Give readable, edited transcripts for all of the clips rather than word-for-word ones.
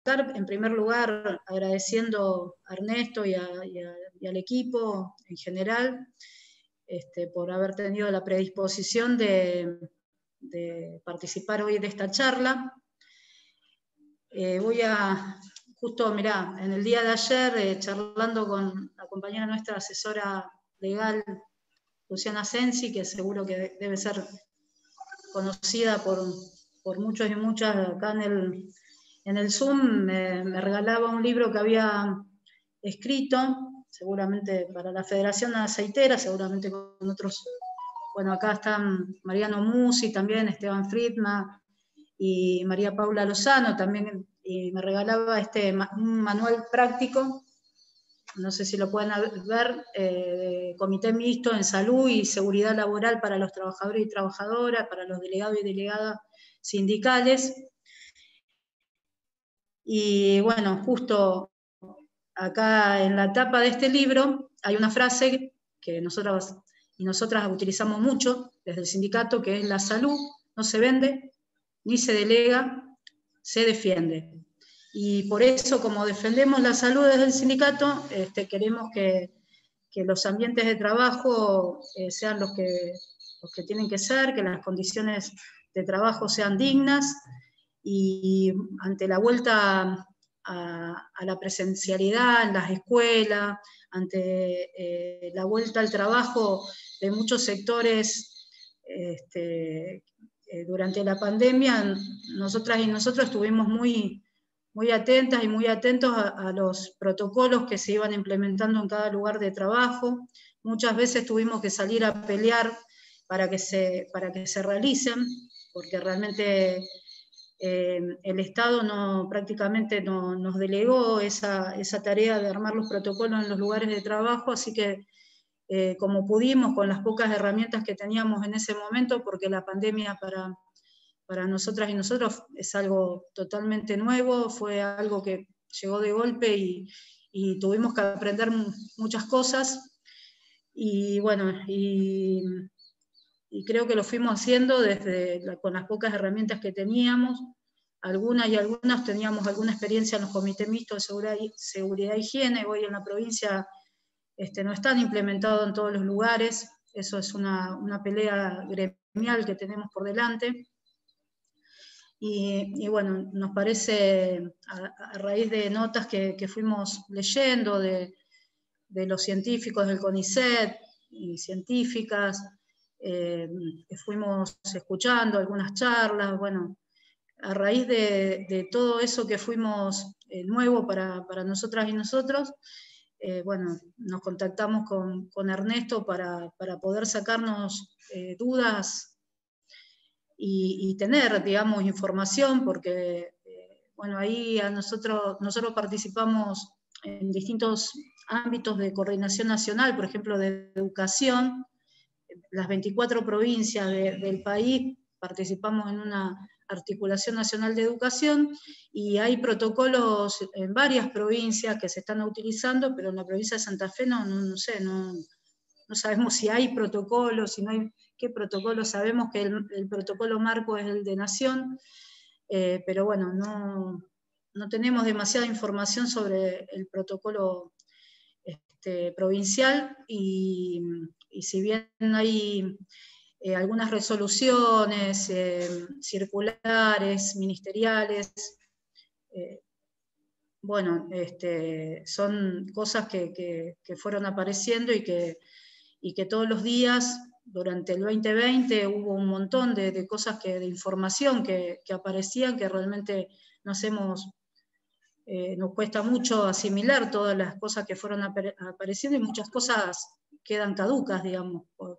en primer lugar agradeciendo a Ernesto y al equipo en general por haber tenido la predisposición de participar hoy de esta charla. Justo, mirá, en el día de ayer, charlando con la compañera nuestra asesora legal, Luciana Sensi, que seguro que debe ser conocida por muchos y muchas acá en el Zoom, me regalaba un libro que había escrito, seguramente para la Federación Aceitera, seguramente con otros. Bueno, acá están Mariano Musi también, Esteban Friedman y María Paula Lozano también, y me regalaba un manual práctico, no sé si lo pueden ver, de Comité Mixto en Salud y Seguridad Laboral para los trabajadores y trabajadoras, para los delegados y delegadas sindicales. Y bueno, justo acá en la tapa de este libro hay una frase que nosotras utilizamos mucho desde el sindicato, que es: la salud no se vende, ni se delega, se defiende. Y por eso, como defendemos la salud desde el sindicato, queremos que los ambientes de trabajo sean los que tienen que ser, que las condiciones de trabajo sean dignas, y ante la vuelta a la presencialidad en las escuelas, ante la vuelta al trabajo de muchos sectores durante la pandemia, nosotras y nosotros estuvimos muy atentas y muy atentos a los protocolos que se iban implementando en cada lugar de trabajo. Muchas veces tuvimos que salir a pelear para que se realicen, porque realmente el Estado prácticamente nos delegó esa tarea de armar los protocolos en los lugares de trabajo, así que como pudimos, con las pocas herramientas que teníamos en ese momento, porque la pandemia para nosotras y nosotros es algo totalmente nuevo, fue algo que llegó de golpe y tuvimos que aprender muchas cosas, y bueno, y creo que lo fuimos haciendo con las pocas herramientas que teníamos. Algunas teníamos alguna experiencia en los comités mixtos de seguridad e higiene. Hoy en la provincia no están implementados en todos los lugares, eso es una pelea gremial que tenemos por delante. Y bueno, nos parece, a raíz de notas que fuimos leyendo de los científicos del CONICET y científicas, que fuimos escuchando algunas charlas, bueno, a raíz de todo eso que fuimos nuevo para nosotras y nosotros, bueno, nos contactamos con Ernesto para poder sacarnos dudas y tener, digamos, información, porque, bueno, ahí nosotros participamos en distintos ámbitos de coordinación nacional, por ejemplo, de educación. Las 24 provincias del país participamos en una articulación nacional de educación, y hay protocolos en varias provincias que se están utilizando, pero en la provincia de Santa Fe no sé, no sabemos si hay protocolos, si no hay qué protocolo. Sabemos que el protocolo marco es el de Nación, pero bueno, no tenemos demasiada información sobre el protocolo provincial, y si bien hay algunas resoluciones, circulares, ministeriales, bueno, son cosas que fueron apareciendo y que todos los días, durante el 2020, hubo un montón de cosas, de información que aparecían, que realmente nos cuesta mucho asimilar todas las cosas que fueron apareciendo, y muchas cosas quedan caducas, digamos, por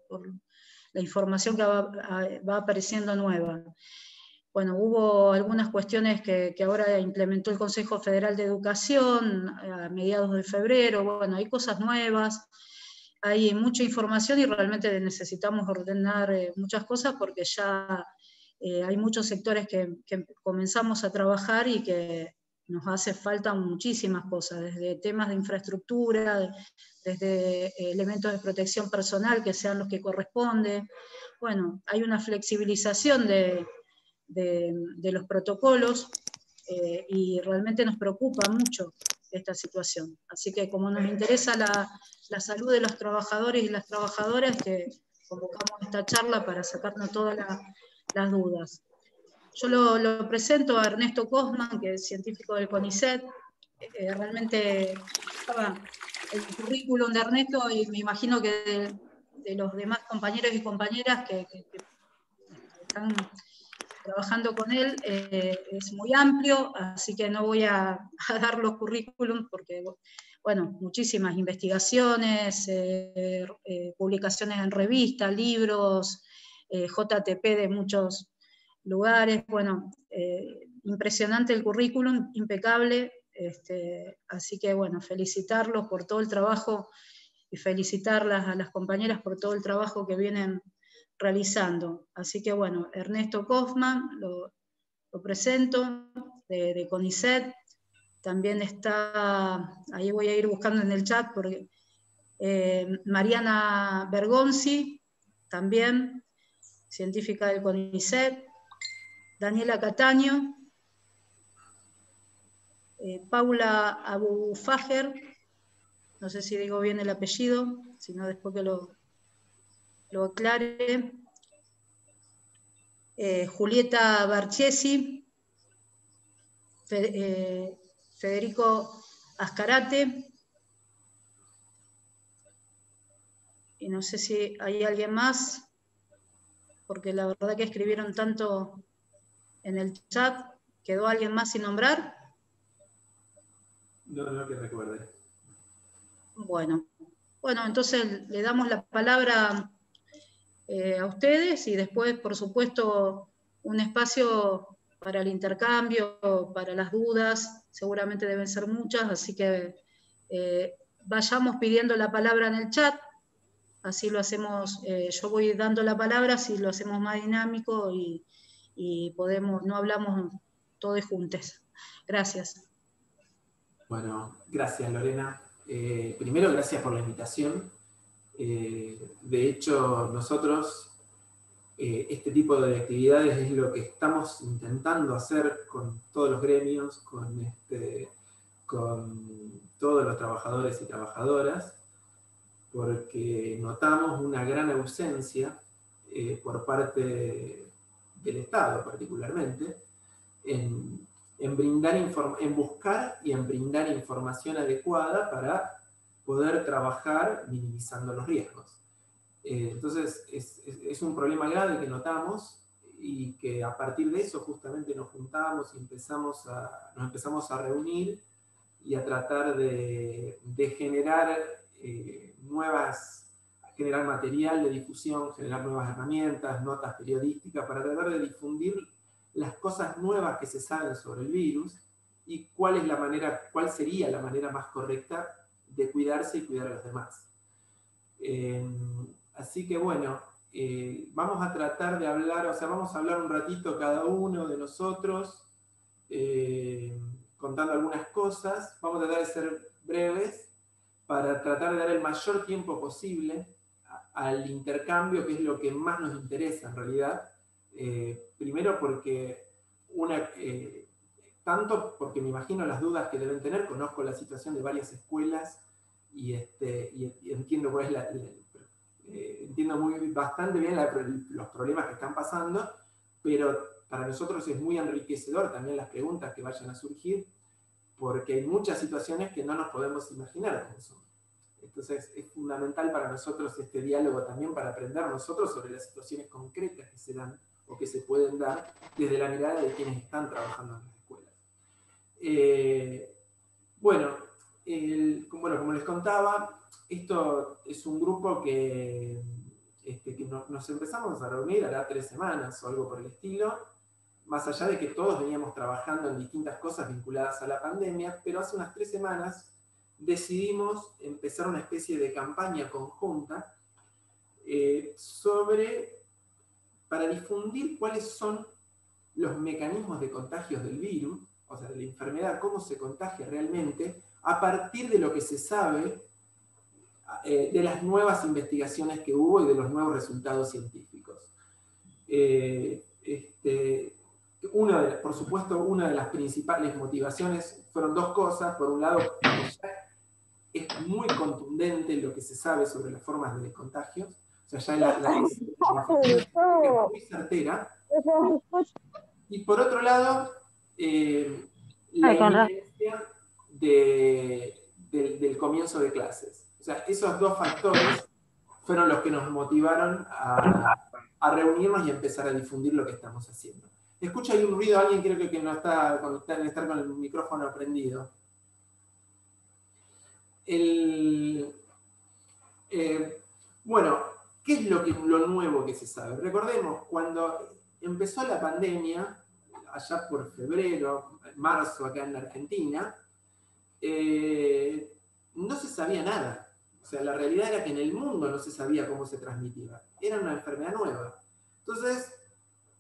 la información que va apareciendo nueva. Bueno, hubo algunas cuestiones que ahora implementó el Consejo Federal de Educación a mediados de febrero. Bueno, hay cosas nuevas, hay mucha información, y realmente necesitamos ordenar muchas cosas, porque ya hay muchos sectores que comenzamos a trabajar y que nos hace falta muchísimas cosas, desde temas de infraestructura, desde elementos de protección personal que sean los que corresponde. Bueno, hay una flexibilización de los protocolos, y realmente nos preocupa mucho esta situación. Así que como nos interesa la salud de los trabajadores y las trabajadoras, que convocamos esta charla para sacarnos todas las dudas. Yo lo presento a Ernesto Cosman, que es científico del CONICET. Realmente estaba el currículum de Ernesto, y me imagino que de los demás compañeros y compañeras que están trabajando con él, es muy amplio, así que no voy a dar los currículums porque, bueno, muchísimas investigaciones, publicaciones en revistas, libros, JTP de muchos lugares, bueno, impresionante el currículum, impecable, así que, bueno, felicitarlos por todo el trabajo y felicitarlas a las compañeras por todo el trabajo que vienen realizando. Así que bueno, Ernesto Kaufman, lo presento, de CONICET. También está, ahí voy a ir buscando en el chat, porque Mariana Bergonzi, también científica del CONICET. Daniela Cataño, Paula Abufager, no sé si digo bien el apellido, sino después que lo aclare. Julieta Barchesi, Federico Ascarate, y no sé si hay alguien más, porque la verdad que escribieron tanto en el chat. ¿Quedó alguien más sin nombrar? No que recuerde. Bueno, entonces le damos la palabra a ustedes, y después, por supuesto, un espacio para el intercambio, para las dudas, seguramente deben ser muchas, así que vayamos pidiendo la palabra en el chat, así lo hacemos, yo voy dando la palabra, así lo hacemos más dinámico y podemos, no hablamos todos juntos. Gracias. Bueno, gracias Lorena. Primero, gracias por la invitación. De hecho, nosotros este tipo de actividades es lo que estamos intentando hacer con todos los gremios, con todos los trabajadores y trabajadoras, porque notamos una gran ausencia por parte del Estado particularmente en buscar y en brindar información adecuada para poder trabajar minimizando los riesgos. Entonces es un problema grave que notamos, y que a partir de eso justamente nos juntamos y nos empezamos a reunir y a tratar de generar generar material de difusión, generar nuevas herramientas, notas periodísticas, para tratar de difundir las cosas nuevas que se saben sobre el virus y cuál sería la manera más correcta de cuidarse y cuidar a los demás. Así que bueno, vamos a tratar de hablar, vamos a hablar un ratito cada uno de nosotros, contando algunas cosas. Vamos a tratar de ser breves para tratar de dar el mayor tiempo posible al intercambio, que es lo que más nos interesa en realidad. Primero porque tanto porque me imagino las dudas que deben tener, conozco la situación de varias escuelas y entiendo cuál es entiendo bastante bien los problemas que están pasando, pero para nosotros es muy enriquecedor también las preguntas que vayan a surgir, porque hay muchas situaciones que no nos podemos imaginar cómo son. Entonces es fundamental para nosotros este diálogo también, para aprender nosotros sobre las situaciones concretas que se dan o que se pueden dar desde la mirada de quienes están trabajando en las escuelas. Como les contaba, esto es un grupo que nos empezamos a reunir hará 3 semanas o algo por el estilo, más allá de que todos veníamos trabajando en distintas cosas vinculadas a la pandemia, pero hace unas 3 semanas decidimos empezar una especie de campaña conjunta para difundir cuáles son los mecanismos de contagios del virus, o sea, de la enfermedad, cómo se contagia realmente, a partir de lo que se sabe de las nuevas investigaciones que hubo y de los nuevos resultados científicos. por supuesto, una de las principales motivaciones fueron dos cosas. Por un lado, es muy contundente lo que se sabe sobre las formas de contagios. O sea, ya la información es muy certera. Y por otro lado, la inminencia del comienzo de clases. O sea, esos dos factores fueron los que nos motivaron a reunirnos y empezar a difundir lo que estamos haciendo. Escucha ahí un ruido, alguien creo que no está, debe estar con el micrófono prendido. Bueno, ¿qué es lo nuevo que se sabe? Recordemos, cuando empezó la pandemia, allá por febrero, marzo, acá en la Argentina, no se sabía nada. O sea, la realidad era que en el mundo no se sabía cómo se transmitía. Era una enfermedad nueva. Entonces,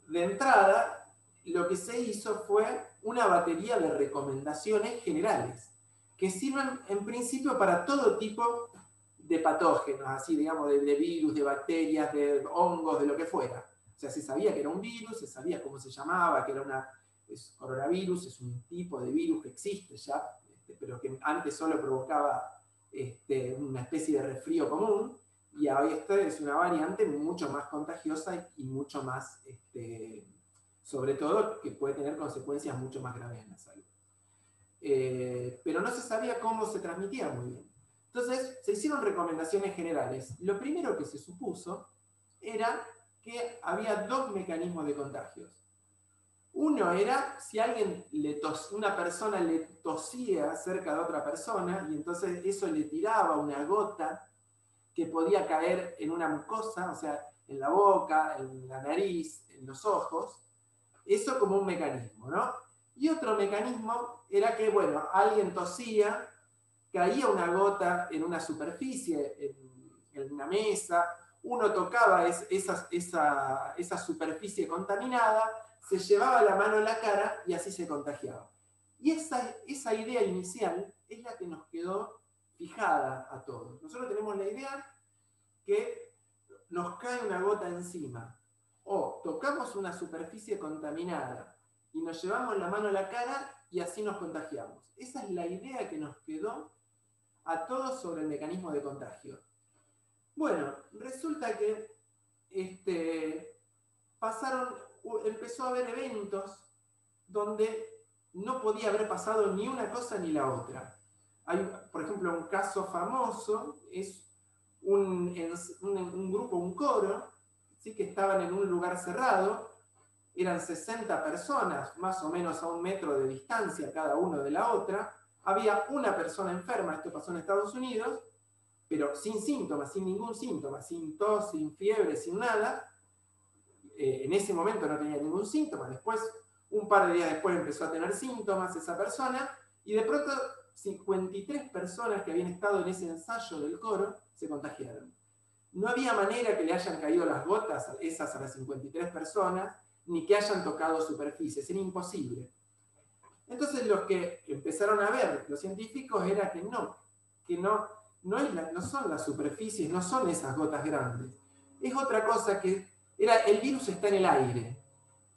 de entrada, lo que se hizo fue una batería de recomendaciones generales, que sirven en principio para todo tipo de patógenos, así digamos, de virus, de bacterias, de hongos, de lo que fuera. O sea, se sabía que era un virus, se sabía cómo se llamaba, que era coronavirus, es un tipo de virus que existe ya, pero que antes solo provocaba una especie de resfrío común, y hoy esta es una variante mucho más contagiosa y mucho más, sobre todo, que puede tener consecuencias mucho más graves en la salud. Pero no se sabía cómo se transmitía muy bien. Entonces, se hicieron recomendaciones generales. Lo primero que se supuso era que había dos mecanismos de contagios. Uno era si una persona le tosía cerca de otra persona, y entonces eso le tiraba una gota que podía caer en una mucosa, o sea, en la boca, en la nariz, en los ojos. Eso como un mecanismo, ¿no? Y otro mecanismo era que, bueno, alguien tosía, caía una gota en una superficie, en una mesa, uno tocaba esa superficie contaminada, se llevaba la mano en la cara y así se contagiaba. Y esa idea inicial es la que nos quedó fijada a todos. Nosotros tenemos la idea que nos cae una gota encima, o tocamos una superficie contaminada y nos llevamos la mano a la cara y así nos contagiamos. Esa es la idea que nos quedó a todos sobre el mecanismo de contagio. Bueno, resulta que empezó a haber eventos donde no podía haber pasado ni una cosa ni la otra. Hay, por ejemplo, un caso famoso, es un grupo, un coro, ¿sí? Que estaban en un lugar cerrado, eran 60 personas, más o menos a 1 metro de distancia cada uno de la otra, había una persona enferma, esto pasó en Estados Unidos, pero sin síntomas, sin ningún síntoma, sin tos, sin fiebre, sin nada. En ese momento no tenía ningún síntoma, después, un par de días después empezó a tener síntomas esa persona, y de pronto 53 personas que habían estado en ese ensayo del coro se contagiaron. No había manera que le hayan caído las gotas esas a las 53 personas, ni que hayan tocado superficies, era imposible. Entonces lo que empezaron a ver los científicos era que no son las superficies, no son esas gotas grandes. Es otra cosa que el virus está en el aire,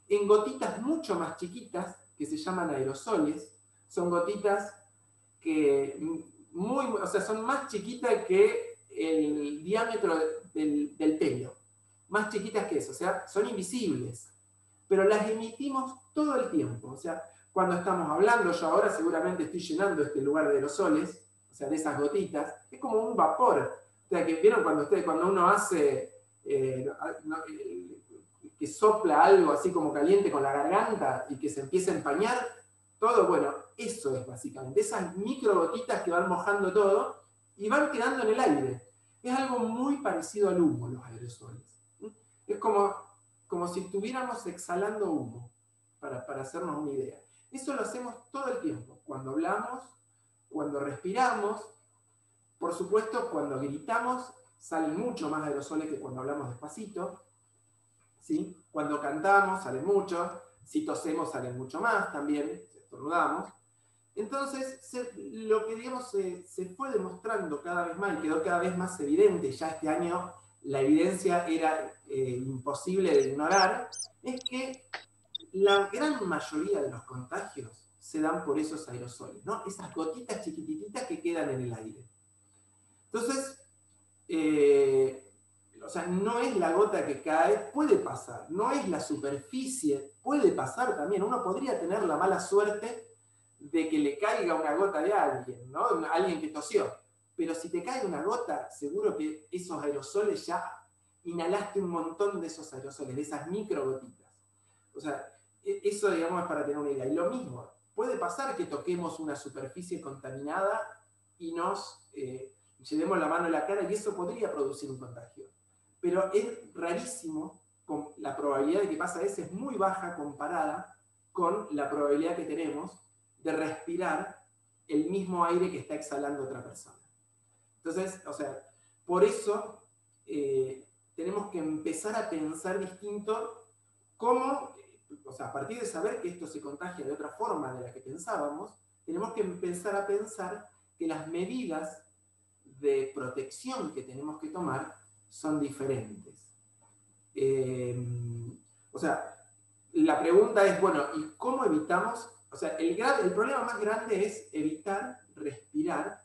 en gotitas mucho más chiquitas, que se llaman aerosoles. Son gotitas que son más chiquitas que el diámetro del pelo, más chiquitas que eso, o sea, son invisibles, pero las emitimos todo el tiempo. O sea, cuando estamos hablando, yo ahora seguramente estoy llenando este lugar de aerosoles, o sea, de esas gotitas, es como un vapor. O sea, que vieron cuando uno hace que sopla algo así como caliente con la garganta y que se empieza a empañar todo. Bueno, eso es básicamente, esas micro gotitas que van mojando todo y van quedando en el aire. Es algo muy parecido al humo, los aerosoles. Es como si estuviéramos exhalando humo, para hacernos una idea. Eso lo hacemos todo el tiempo, cuando hablamos, cuando respiramos. Por supuesto, cuando gritamos salen mucho más aerosoles que cuando hablamos despacito, ¿sí? Cuando cantamos salen mucho, si tosemos salen mucho más también, si estornudamos. Entonces, lo que digamos se fue demostrando cada vez más y quedó cada vez más evidente, ya este año la evidencia era imposible de ignorar, es que la gran mayoría de los contagios se dan por esos aerosoles, ¿no? Esas gotitas chiquititas que quedan en el aire. Entonces, o sea, no es la gota que cae, puede pasar, no es la superficie, puede pasar también. Uno podría tener la mala suerte de que le caiga una gota de alguien, ¿no? Alguien que tosió. Pero si te cae una gota, seguro que esos aerosoles ya inhalaste un montón de esos aerosoles, de esas microgotitas. O sea, eso, digamos, es para tener una idea. Y lo mismo, puede pasar que toquemos una superficie contaminada y nos llevemos la mano en la cara y eso podría producir un contagio. Pero es rarísimo, la probabilidad de que pase eso es muy baja comparada con la probabilidad que tenemos de respirar el mismo aire que está exhalando otra persona. Entonces, o sea, por eso tenemos que empezar a pensar distinto cómo, o sea, a partir de saber que esto se contagia de otra forma de la que pensábamos, tenemos que empezar a pensar que las medidas de protección que tenemos que tomar son diferentes. O sea, la pregunta es, bueno, ¿y cómo evitamos? O sea, el problema más grande es evitar respirar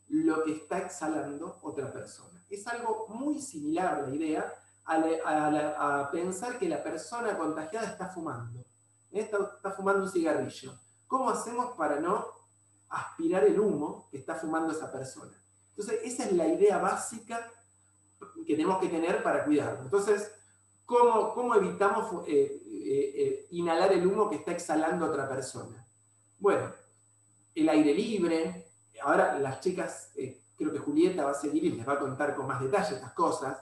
lo que está exhalando otra persona. Es algo muy similar la idea a pensar que la persona contagiada está fumando. Está fumando un cigarrillo. ¿Cómo hacemos para no aspirar el humo que está fumando esa persona? Entonces, esa es la idea básica que tenemos que tener para cuidarnos. Entonces, ¿cómo evitamos inhalar el humo que está exhalando otra persona? Bueno, el aire libre. Ahora las chicas, creo que Julieta va a seguir y les va a contar con más detalle estas cosas.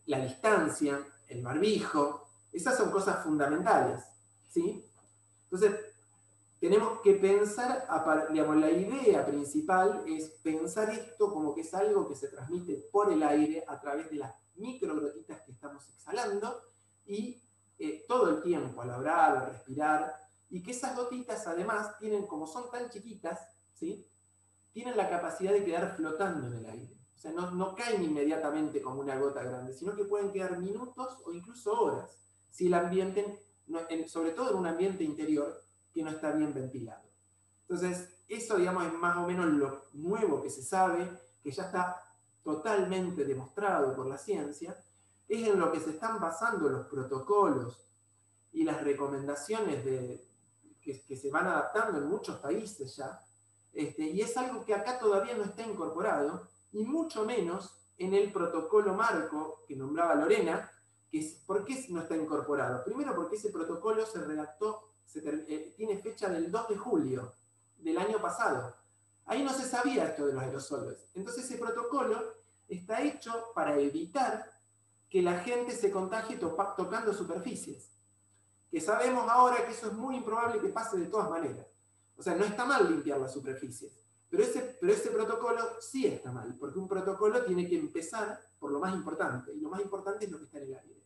La distancia, el barbijo, esas son cosas fundamentales, ¿sí? Entonces, tenemos que pensar, digamos, la idea principal es pensar esto como que es algo que se transmite por el aire a través de las microgotitas que estamos exhalando y todo el tiempo, al hablar, al respirar, y que esas gotitas además tienen, como son tan chiquitas, ¿sí? Tienen la capacidad de quedar flotando en el aire. O sea, no caen inmediatamente como una gota grande, sino que pueden quedar minutos o incluso horas, si el ambiente, sobre todo en un ambiente interior, que no está bien ventilado. Entonces, eso, digamos, es más o menos lo nuevo que se sabe, que ya está totalmente demostrado por la ciencia, es en lo que se están basando los protocolos y las recomendaciones que se van adaptando en muchos países ya, y es algo que acá todavía no está incorporado, y mucho menos en el protocolo marco que nombraba Lorena, ¿por qué no está incorporado? Primero porque ese protocolo se redactó, tiene fecha del 2 de julio del año pasado. Ahí no se sabía esto de los aerosoles. Entonces ese protocolo está hecho para evitar que la gente se contagie tocando superficies. Que sabemos ahora que eso es muy improbable que pase de todas maneras. O sea, no está mal limpiar las superficies, pero ese protocolo sí está mal, porque un protocolo tiene que empezar por lo más importante, y lo más importante es lo que está en el aire.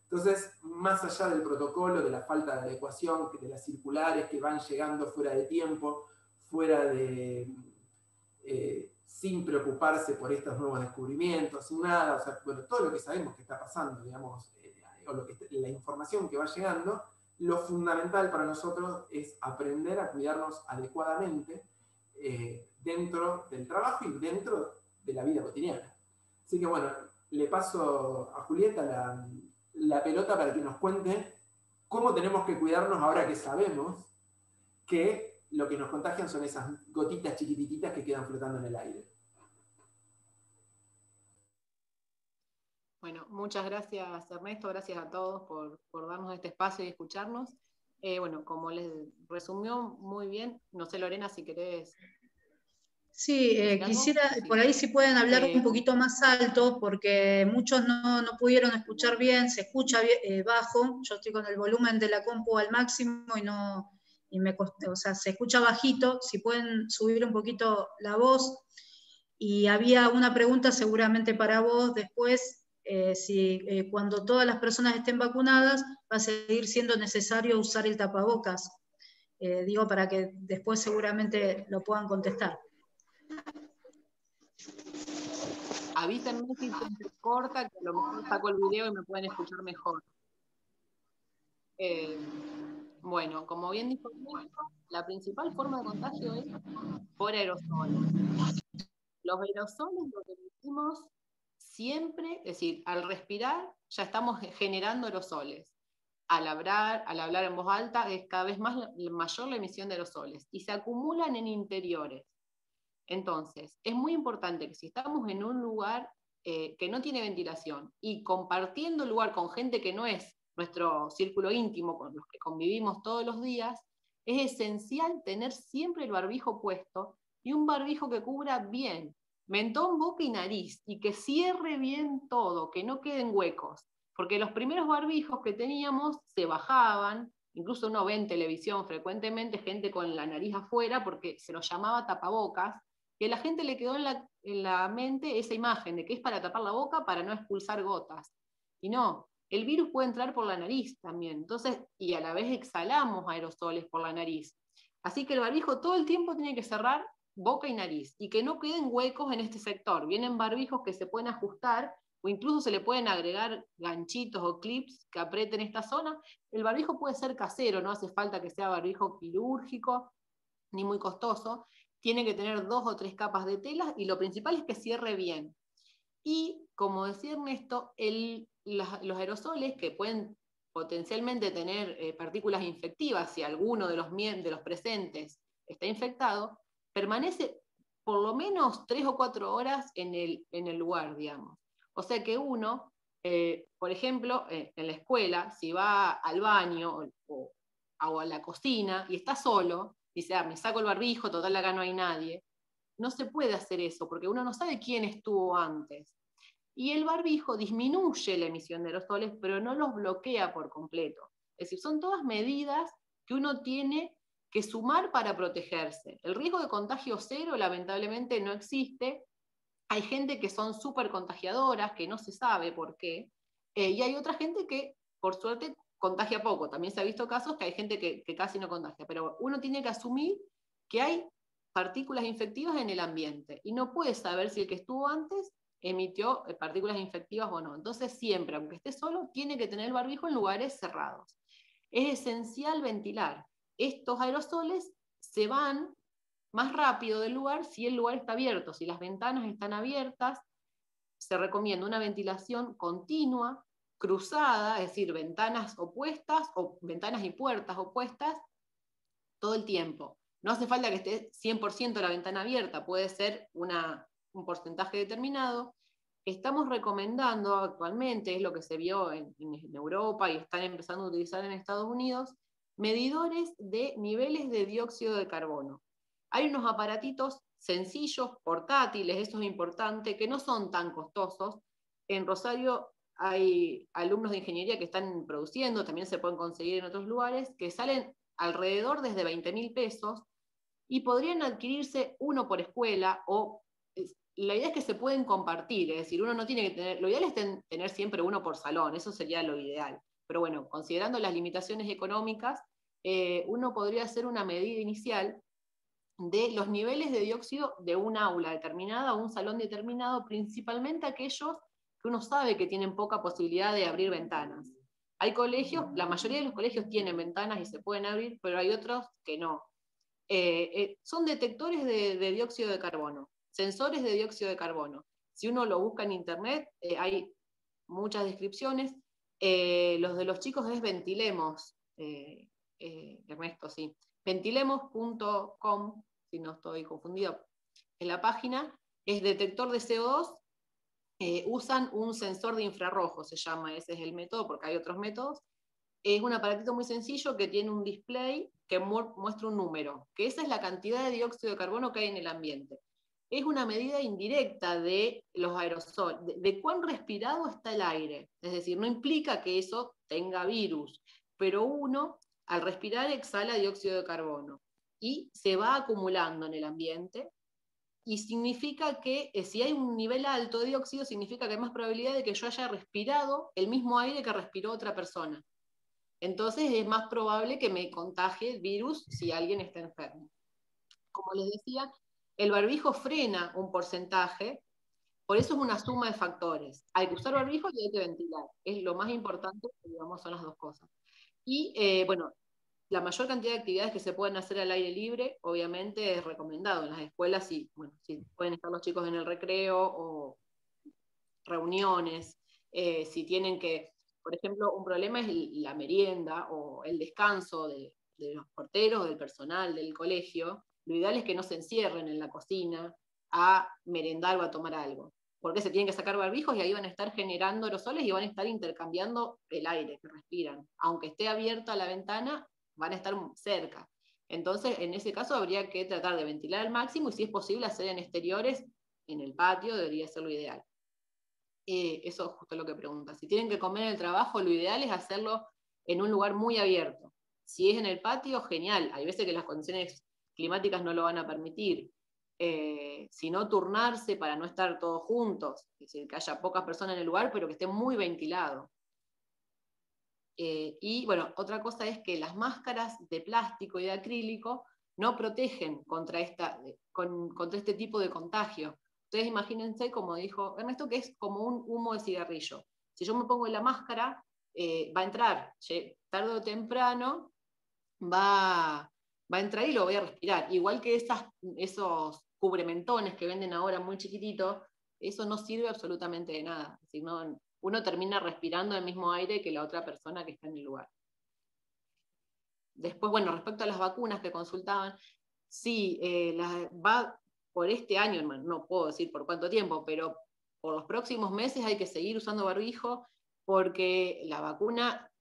Entonces, más allá del protocolo, de la falta de adecuación, de las circulares que van llegando fuera de tiempo, sin preocuparse por estos nuevos descubrimientos, sin nada, o sea, bueno, todo lo que sabemos que está pasando, digamos, o la información que va llegando, lo fundamental para nosotros es aprender a cuidarnos adecuadamente dentro del trabajo y dentro de la vida cotidiana. Así que bueno, le paso a Julieta la pelota para que nos cuente cómo tenemos que cuidarnos ahora que sabemos que lo que nos contagian son esas gotitas chiquititas que quedan flotando en el aire. Bueno, muchas gracias Ernesto, gracias a todos por darnos este espacio y escucharnos. Bueno, como les resumió muy bien, no sé Lorena si querés... Sí, quisiera, por ahí si pueden hablar un poquito más alto, porque muchos no pudieron escuchar bien, se escucha bajo, yo estoy con el volumen de la compu al máximo o sea, se escucha bajito, si pueden subir un poquito la voz. Y había una pregunta seguramente para vos después, si cuando todas las personas estén vacunadas va a seguir siendo necesario usar el tapabocas. Digo, para que después seguramente lo puedan contestar. Avísenme si se corta, que a lo mejor saco el video y me pueden escuchar mejor. Bueno, como bien dijo Ernesto, la principal forma de contagio es por aerosoles. Los aerosoles lo que emitimos siempre, es decir, al respirar ya estamos generando aerosoles. Al hablar en voz alta es cada vez mayor la emisión de aerosoles y se acumulan en interiores. Entonces, es muy importante que si estamos en un lugar que no tiene ventilación y compartiendo el lugar con gente que no es nuestro círculo íntimo, con los que convivimos todos los días, es esencial tener siempre el barbijo puesto y un barbijo que cubra bien mentón, boca y nariz y que cierre bien todo, que no queden huecos. Porque los primeros barbijos que teníamos se bajaban, incluso uno ve en televisión frecuentemente gente con la nariz afuera porque se los llamaba tapabocas, y a la gente le quedó en la mente esa imagen de que es para tapar la boca para no expulsar gotas. Y no, el virus puede entrar por la nariz también, entonces, y a la vez exhalamos aerosoles por la nariz. Así que el barbijo todo el tiempo tiene que cerrar boca y nariz, y que no queden huecos en este sector. Vienen barbijos que se pueden ajustar, o incluso se le pueden agregar ganchitos o clips que aprieten esta zona. El barbijo puede ser casero, no hace falta que sea barbijo quirúrgico, ni muy costoso. Tiene que tener 2 o 3 capas de tela, y lo principal es que cierre bien. Y, como decía Ernesto, los aerosoles que pueden potencialmente tener partículas infectivas, si alguno de los presentes está infectado, permanece por lo menos 3 o 4 horas en el lugar, digamos. O sea que uno, por ejemplo, en la escuela, si va al baño o a la cocina y está solo, dice, me saco el barbijo, total acá no hay nadie. No se puede hacer eso, porque uno no sabe quién estuvo antes. Y el barbijo disminuye la emisión de aerosoles, pero no los bloquea por completo. Es decir, son todas medidas que uno tiene que sumar para protegerse. El riesgo de contagio cero, lamentablemente, no existe. Hay gente que son súper contagiadoras, que no se sabe por qué, y hay otra gente que, por suerte, contagia poco. También se ha visto casos que hay gente que casi no contagia, pero uno tiene que asumir que hay partículas infectivas en el ambiente y no puede saber si el que estuvo antes emitió partículas infectivas o no. Entonces siempre, aunque esté solo, tiene que tener el barbijo en lugares cerrados. Es esencial ventilar. Estos aerosoles se van más rápido del lugar si el lugar está abierto. Si las ventanas están abiertas, se recomienda una ventilación continua, cruzada, es decir, ventanas opuestas o ventanas y puertas opuestas todo el tiempo. No hace falta que esté 100% la ventana abierta, puede ser un porcentaje determinado. Estamos recomendando actualmente, es lo que se vio en Europa y están empezando a utilizar en Estados Unidos, medidores de niveles de dióxido de carbono. Hay unos aparatitos sencillos, portátiles, eso es importante, que no son tan costosos. En Rosario hay alumnos de ingeniería que están produciendo, también se pueden conseguir en otros lugares, que salen alrededor desde 20.000 pesos y podrían adquirirse uno por escuela o la idea es que se pueden compartir, es decir, uno no tiene que tener, lo ideal es tener siempre uno por salón, eso sería lo ideal. Pero bueno, considerando las limitaciones económicas, uno podría hacer una medida inicial de los niveles de dióxido de un aula determinada o un salón determinado, principalmente aquellos que uno sabe que tienen poca posibilidad de abrir ventanas. Hay colegios, la mayoría de los colegios tienen ventanas y se pueden abrir, pero hay otros que no. Son detectores de dióxido de carbono, sensores de dióxido de carbono. Si uno lo busca en internet, hay muchas descripciones. Los de los chicos es Ventilemos, Ernesto, sí. Ventilemos.com, si no estoy confundido, en la página, es detector de CO2, usan un sensor de infrarrojo, se llama, ese es el método, porque hay otros métodos. Es un aparatito muy sencillo que tiene un display que muestra un número, que esa es la cantidad de dióxido de carbono que hay en el ambiente. Es una medida indirecta de los aerosoles, de cuán respirado está el aire. Es decir, no implica que eso tenga virus, pero uno al respirar exhala dióxido de carbono y se va acumulando en el ambiente, y significa que si hay un nivel alto de dióxido, significa que hay más probabilidad de que yo haya respirado el mismo aire que respiró otra persona. Entonces es más probable que me contagie el virus si alguien está enfermo. Como les decía, el barbijo frena un porcentaje, por eso es una suma de factores. Hay que usar barbijo y hay que ventilar. Es lo más importante, digamos, son las dos cosas. Y bueno, la mayor cantidad de actividades que se pueden hacer al aire libre, obviamente es recomendado. En las escuelas, sí, bueno, sí pueden estar los chicos en el recreo o reuniones, si tienen que, por ejemplo, un problema es la merienda o el descanso de los porteros, del personal, del colegio. Lo ideal es que no se encierren en la cocina a merendar o a tomar algo, porque se tienen que sacar barbijos y ahí van a estar generando aerosoles y van a estar intercambiando el aire que respiran. Aunque esté abierta la ventana, van a estar cerca. Entonces, en ese caso habría que tratar de ventilar al máximo y si es posible hacer en exteriores, en el patio, debería ser lo ideal. Eso es justo lo que pregunta. Si tienen que comer en el trabajo, lo ideal es hacerlo en un lugar muy abierto. Si es en el patio, genial. Hay veces que las condiciones climáticas no lo van a permitir. Si no, turnarse para no estar todos juntos. Es decir, que haya pocas personas en el lugar, pero que esté muy ventilado. Y bueno, otra cosa es que las máscaras de plástico y de acrílico no protegen contra este tipo de contagio. Ustedes imagínense, como dijo Ernesto, que es como un humo de cigarrillo. Si yo me pongo la máscara, va a entrar, tarde o temprano, va a entrar y lo voy a respirar. Igual que esos cubrementones que venden ahora muy chiquititos, eso no sirve absolutamente de nada. Es decir, uno termina respirando el mismo aire que la otra persona que está en el lugar. Después, bueno, respecto a las vacunas que consultaban, sí, va por este año, no puedo decir por cuánto tiempo, pero por los próximos meses hay que seguir usando barbijo porque la vacuna,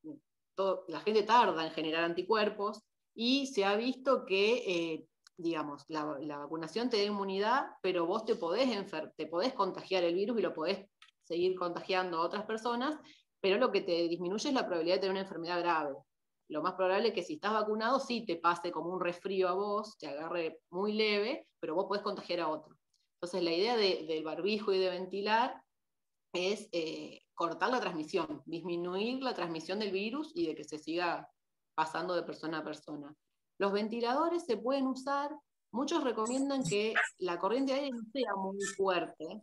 la gente tarda en generar anticuerpos y se ha visto que, digamos, la vacunación te da inmunidad, pero vos te podés contagiar el virus y lo podés seguir contagiando a otras personas, pero lo que te disminuye es la probabilidad de tener una enfermedad grave. Lo más probable es que si estás vacunado sí te pase como un resfrío a vos, te agarre muy leve, pero vos podés contagiar a otro. Entonces la idea del barbijo y de ventilar es cortar la transmisión, disminuir la transmisión del virus y de que se siga pasando de persona a persona. Los ventiladores se pueden usar, muchos recomiendan que la corriente de aire no sea muy fuerte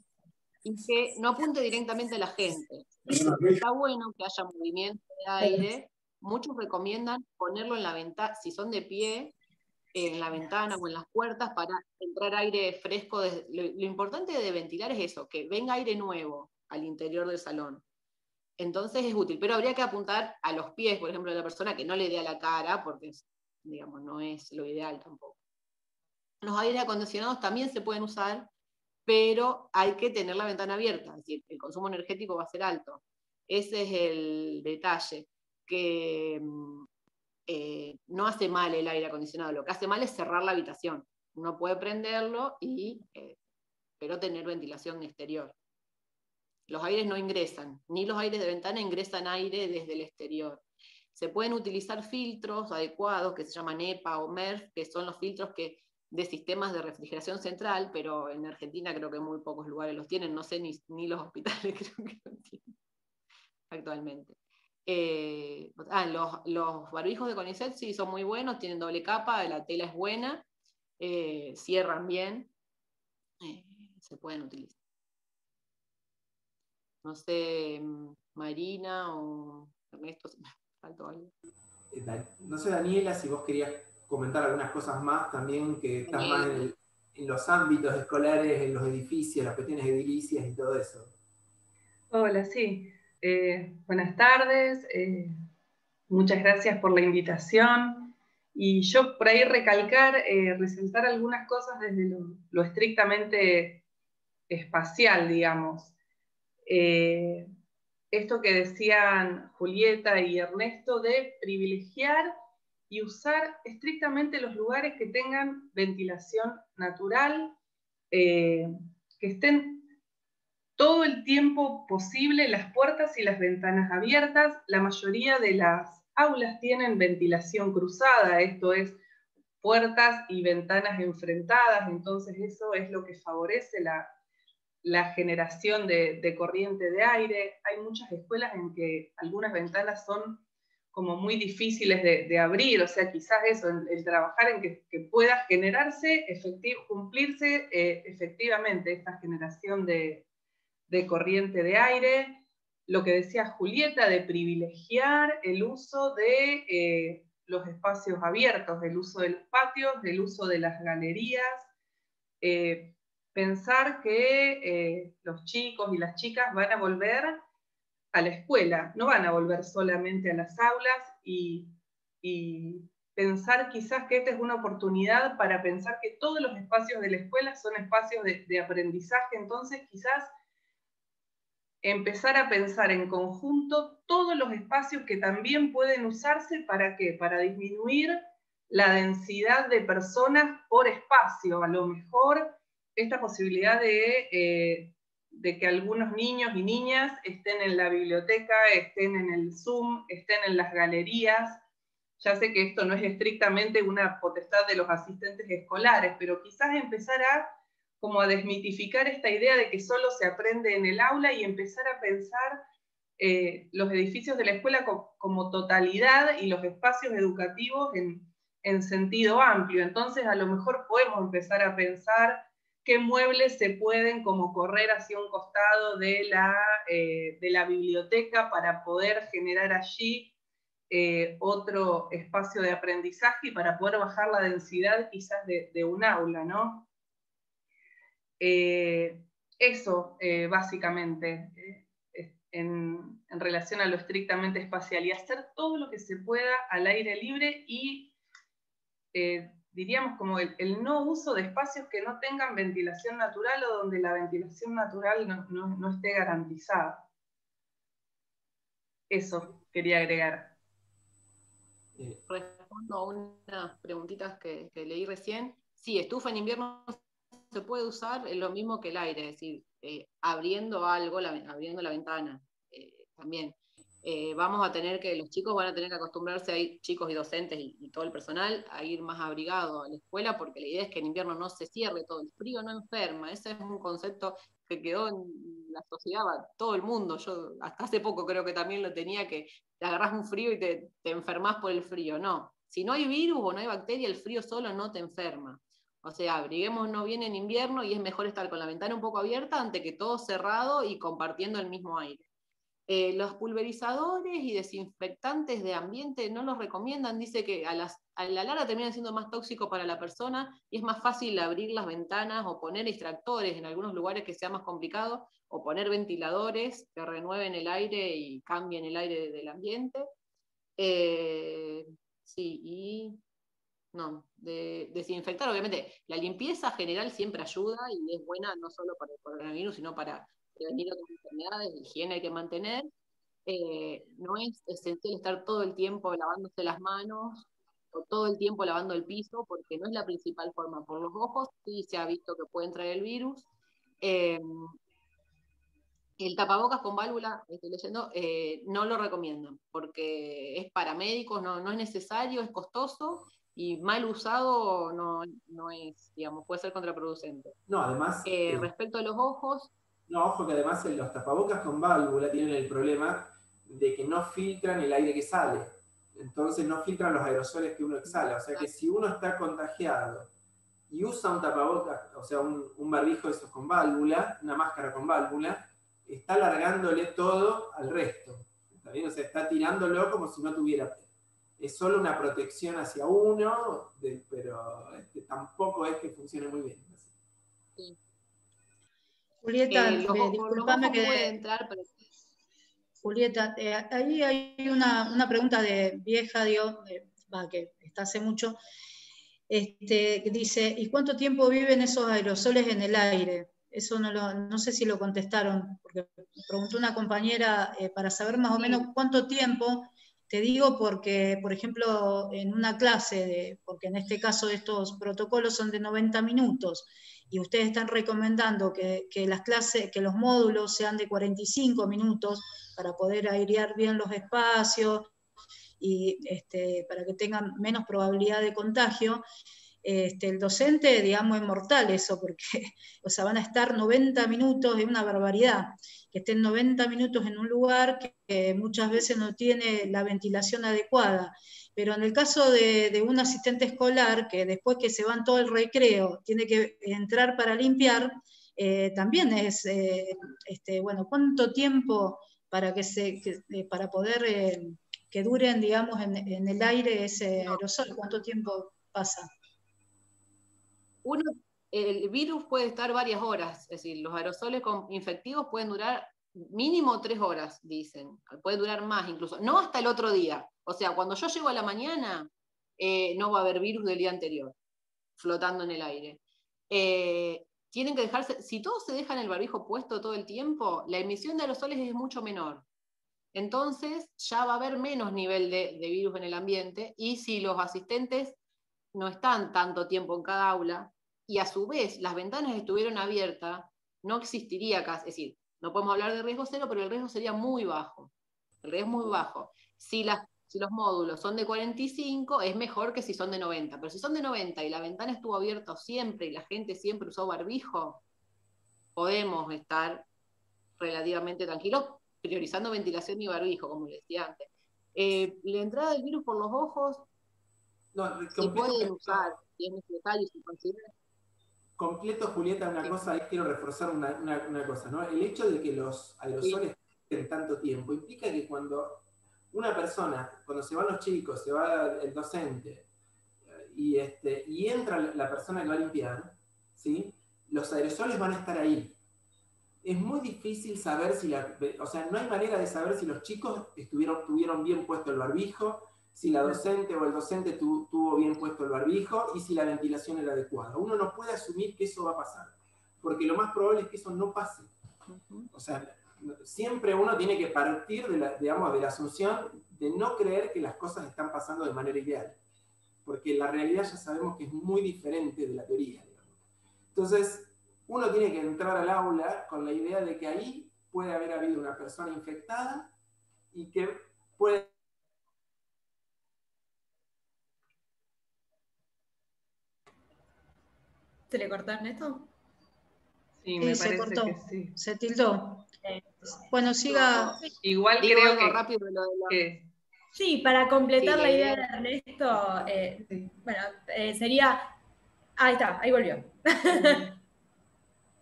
y que no apunte directamente a la gente. Está bueno que haya movimiento de aire. Muchos recomiendan ponerlo en la ventana, si son de pie, en la ventana o en las puertas para entrar aire fresco. Lo importante de ventilar es eso, que venga aire nuevo al interior del salón. Entonces es útil, pero habría que apuntar a los pies, por ejemplo, de la persona, que no le dé a la cara, porque digamos, no es lo ideal tampoco. Los aires acondicionados también se pueden usar, pero hay que tener la ventana abierta, es decir, el consumo energético va a ser alto. Ese es el detalle, que no hace mal el aire acondicionado, lo que hace mal es cerrar la habitación. Uno puede prenderlo, pero tener ventilación exterior. Los aires no ingresan, ni los aires de ventana ingresan aire desde el exterior. Se pueden utilizar filtros adecuados que se llaman EPA o MERV, que son los filtros de sistemas de refrigeración central, pero en Argentina creo que muy pocos lugares los tienen, no sé ni los hospitales creo que lo tienen actualmente. Los barbijos de CONICET sí son muy buenos, tienen doble capa, la tela es buena, cierran bien, se pueden utilizar. No sé, Marina o Ernesto, si me faltó algo. No sé, Daniela, si vos querías comentar algunas cosas más también, que estás más en los ámbitos escolares, en los edificios, las cuestiones edilicias y todo eso. Hola, sí. Buenas tardes. Muchas gracias por la invitación. Y yo por ahí resaltar algunas cosas desde lo estrictamente espacial, digamos. Esto que decían Julieta y Ernesto de privilegiar y usar estrictamente los lugares que tengan ventilación natural, que estén todo el tiempo posible las puertas y las ventanas abiertas. La mayoría de las aulas tienen ventilación cruzada, esto es, puertas y ventanas enfrentadas, entonces eso es lo que favorece la generación de corriente de aire. Hay muchas escuelas en que algunas ventanas son como muy difíciles de abrir, o sea, quizás eso, el trabajar en que pueda generarse, cumplirse efectivamente esta generación de corriente de aire. Lo que decía Julieta, de privilegiar el uso de los espacios abiertos, del uso de los patios, del uso de las galerías, pensar que los chicos y las chicas van a volver a la escuela, no van a volver solamente a las aulas, y pensar quizás que esta es una oportunidad para pensar que todos los espacios de la escuela son espacios de aprendizaje. Entonces quizás empezar a pensar en conjunto todos los espacios que también pueden usarse. ¿Para qué? Para disminuir la densidad de personas por espacio. A lo mejor esta posibilidad de que algunos niños y niñas estén en la biblioteca, estén en el Zoom, estén en las galerías. Ya sé que esto no es estrictamente una potestad de los asistentes escolares, pero quizás empezar como a desmitificar esta idea de que solo se aprende en el aula y empezar a pensar los edificios de la escuela como totalidad y los espacios educativos en sentido amplio. Entonces a lo mejor podemos empezar a pensar qué muebles se pueden como correr hacia un costado de la biblioteca para poder generar allí otro espacio de aprendizaje y para poder bajar la densidad quizás de un aula, ¿no? Eso, básicamente, en relación a lo estrictamente espacial, y hacer todo lo que se pueda al aire libre y, diríamos, como el no uso de espacios que no tengan ventilación natural o donde la ventilación natural no esté garantizada. Eso quería agregar. Respondo a unas preguntitas que leí recién. Sí, estufa en invierno se puede usar, es lo mismo que el aire, es decir, abriendo algo, abriendo la ventana también. Vamos a tener que, los chicos van a tener que acostumbrarse a ir, chicos y docentes y todo el personal, a ir más abrigado a la escuela, porque la idea es que en invierno no se cierre todo, el frío no enferma. Ese es un concepto que quedó en la sociedad, todo el mundo. Yo hasta hace poco creo que también lo tenía, que te agarrás un frío y te enfermas por el frío. No, si no hay virus o no hay bacteria, el frío solo no te enferma. O sea, abriguémonos bien en invierno y es mejor estar con la ventana un poco abierta ante que todo cerrado y compartiendo el mismo aire. Los pulverizadores y desinfectantes de ambiente no los recomiendan, dice que a la larga terminan siendo más tóxicos para la persona y es más fácil abrir las ventanas o poner extractores en algunos lugares que sea más complicado, o poner ventiladores que renueven el aire y cambien el aire del ambiente. Sí, y no, desinfectar, obviamente, la limpieza general siempre ayuda y es buena no solo para el coronavirus, sino para prevenir otras enfermedades. La higiene hay que mantener. No es esencial estar todo el tiempo lavándose las manos o todo el tiempo lavando el piso, porque no es la principal forma. Por los ojos sí se ha visto que puede entrar el virus. El tapabocas con válvula, estoy leyendo, no lo recomiendan, porque es para médicos, no es necesario, es costoso, y mal usado no es, digamos, puede ser contraproducente. No, además... respecto a los ojos... No, ojo que además los tapabocas con válvula tienen el problema de que no filtran el aire que sale. Entonces no filtran los aerosoles que uno exhala. O sea que si uno está contagiado y usa un tapabocas, o sea, un barbijo de esos con válvula, una máscara con válvula, está alargándole todo al resto. ¿Está bien? O sea, está tirándolo como si no tuviera... Es solo una protección hacia uno, pero tampoco es que funcione muy bien. Sí. Julieta, disculpame que... puede entrar, pero... Julieta, ahí hay una pregunta de vieja, que está hace mucho, que dice, ¿y cuánto tiempo viven esos aerosoles en el aire? Eso no sé si lo contestaron, porque preguntó una compañera para saber más o menos cuánto tiempo. Te digo porque, por ejemplo, en una clase, porque en este caso estos protocolos son de 90 minutos, y ustedes están recomendando que las clases, que los módulos sean de 45 minutos para poder airear bien los espacios y para que tengan menos probabilidad de contagio. El docente, digamos, es mortal eso, porque, o sea, van a estar 90 minutos, es una barbaridad, que estén 90 minutos en un lugar que muchas veces no tiene la ventilación adecuada. Pero en el caso de un asistente escolar, que después que se van todo el recreo, tiene que entrar para limpiar, también es, bueno, ¿cuánto tiempo para poder que duren, digamos, en el aire ese aerosol? ¿Cuánto tiempo pasa? El virus puede estar varias horas, es decir, los aerosoles infectivos pueden durar mínimo 3 horas, dicen. Puede durar más incluso. No hasta el otro día. O sea, cuando yo llego a la mañana, no va a haber virus del día anterior flotando en el aire. Tienen que dejarse, si todos se dejan el barbijo puesto todo el tiempo, la emisión de aerosoles es mucho menor. Entonces ya va a haber menos nivel de virus en el ambiente, y si los asistentes no están tanto tiempo en cada aula, y a su vez las ventanas estuvieron abiertas, no existiría casi, es decir, no podemos hablar de riesgo cero, pero el riesgo sería muy bajo. El riesgo es muy bajo. Si los módulos son de 45, es mejor que si son de 90. Pero si son de 90 y la ventana estuvo abierta siempre y la gente siempre usó barbijo, podemos estar relativamente tranquilos, priorizando ventilación y barbijo, como les decía antes. La entrada del virus por los ojos se pueden usar, si es necesario, si considera. Completo, Julieta, una cosa, ahí quiero reforzar una cosa, ¿no? El hecho de que los aerosoles estén tanto tiempo implica que cuando una persona, cuando se van los chicos, se va el docente y entra la persona que va a limpiar, ¿sí? Los aerosoles van a estar ahí. Es muy difícil saber si o sea, no hay manera de saber si los chicos tuvieron bien puesto el barbijo, si la docente o el docente tuvo bien puesto el barbijo y si la ventilación era adecuada. Uno no puede asumir que eso va a pasar, porque lo más probable es que eso no pase. O sea, siempre uno tiene que partir de la asunción de no creer que las cosas están pasando de manera ideal, porque la realidad ya sabemos que es muy diferente de la teoría, digamos. Entonces, uno tiene que entrar al aula con la idea de que ahí puede haber habido una persona infectada y que puede... ¿Se le cortó, Ernesto? Sí, me se parece cortó, que sí. se tildó. Bueno, siga. Igual Digo creo algo que... rápido que Sí, para completar sí, la idea de Ernesto, bueno, sería... Ahí está, ahí volvió.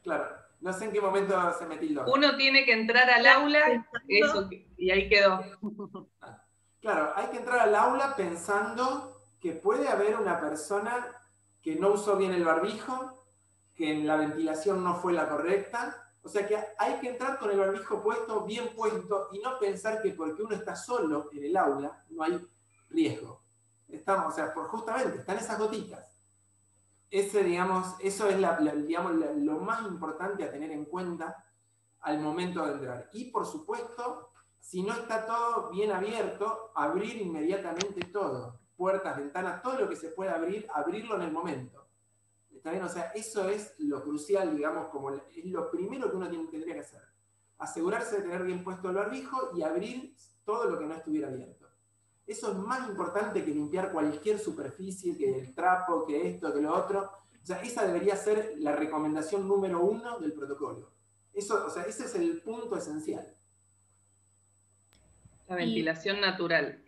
Claro, no sé en qué momento se me tildó. uno tiene que entrar al aula, eso, y ahí quedó. Claro, hay que entrar al aula pensando que puede haber una persona que no usó bien el barbijo, que la ventilación no fue la correcta. O sea que hay que entrar con el barbijo puesto, bien puesto, y no pensar que porque uno está solo en el aula no hay riesgo. O sea, justamente están esas gotitas. Digamos, eso es lo más importante a tener en cuenta al momento de entrar. Y por supuesto, si no está todo bien abierto, abrir inmediatamente todo. Puertas, ventanas, todo lo que se pueda abrir, abrirlo en el momento. ¿Está bien? O sea, eso es lo crucial, digamos, es lo primero que uno tendría que hacer. Asegurarse de tener bien puesto el barbijo y abrir todo lo que no estuviera abierto. Eso es más importante que limpiar cualquier superficie, que el trapo, que esto, que lo otro. O sea, esa debería ser la recomendación número 1 del protocolo. Eso, o sea, ese es el punto esencial. La ventilación natural.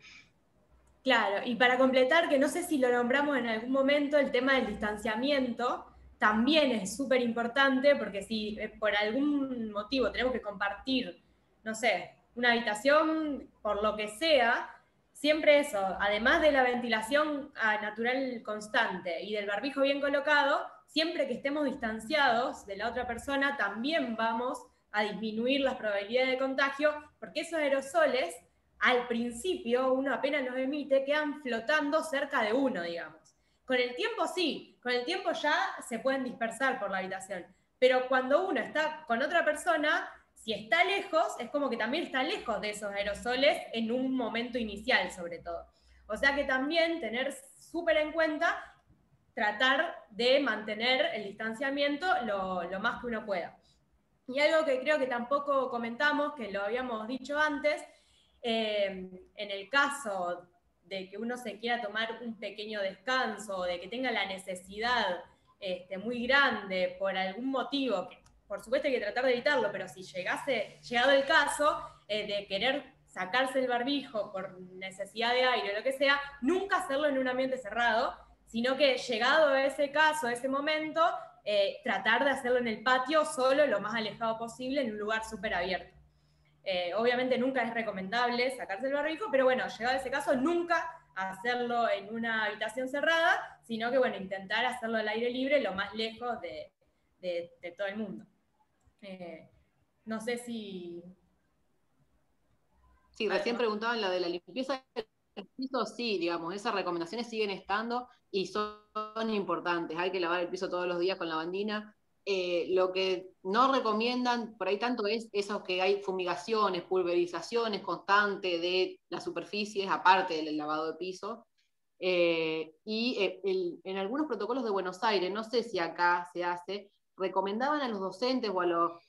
Claro, y para completar, que no sé si lo nombramos en algún momento, el tema del distanciamiento también es súper importante, porque si por algún motivo tenemos que compartir, no sé, una habitación, por lo que sea, siempre eso, además de la ventilación natural constante y del barbijo bien colocado, siempre que estemos distanciados de la otra persona, también vamos a disminuir las probabilidades de contagio, porque esos aerosoles, al principio, uno apenas los emite, quedan flotando cerca de uno, digamos. Con el tiempo sí, con el tiempo ya se pueden dispersar por la habitación, pero cuando uno está con otra persona, si está lejos, es como que también está lejos de esos aerosoles en un momento inicial, sobre todo. O sea que también tener súper en cuenta tratar de mantener el distanciamiento lo más que uno pueda. Y algo que creo que tampoco comentamos, que lo habíamos dicho antes, en el caso de que uno se quiera tomar un pequeño descanso, o de que tenga la necesidad muy grande por algún motivo, que por supuesto hay que tratar de evitarlo, pero si llegado el caso de querer sacarse el barbijo por necesidad de aire o lo que sea, nunca hacerlo en un ambiente cerrado, sino que llegado a ese caso, a ese momento, tratar de hacerlo en el patio solo, lo más alejado posible, en un lugar súper abierto. Obviamente nunca es recomendable sacarse el barbijo, pero bueno, llegado a ese caso, nunca hacerlo en una habitación cerrada, sino que bueno, intentar hacerlo al aire libre lo más lejos de todo el mundo. No sé si... Sí, recién preguntaban la de la limpieza del piso, sí, digamos, esas recomendaciones siguen estando y son importantes. Hay que lavar el piso todos los días con lavandina. Lo que no recomiendan por ahí tanto es eso que hay fumigaciones, pulverizaciones constantes de las superficies, aparte del lavado de piso. En algunos protocolos de Buenos Aires, no sé si acá se hace, recomendaban a los docentes o a los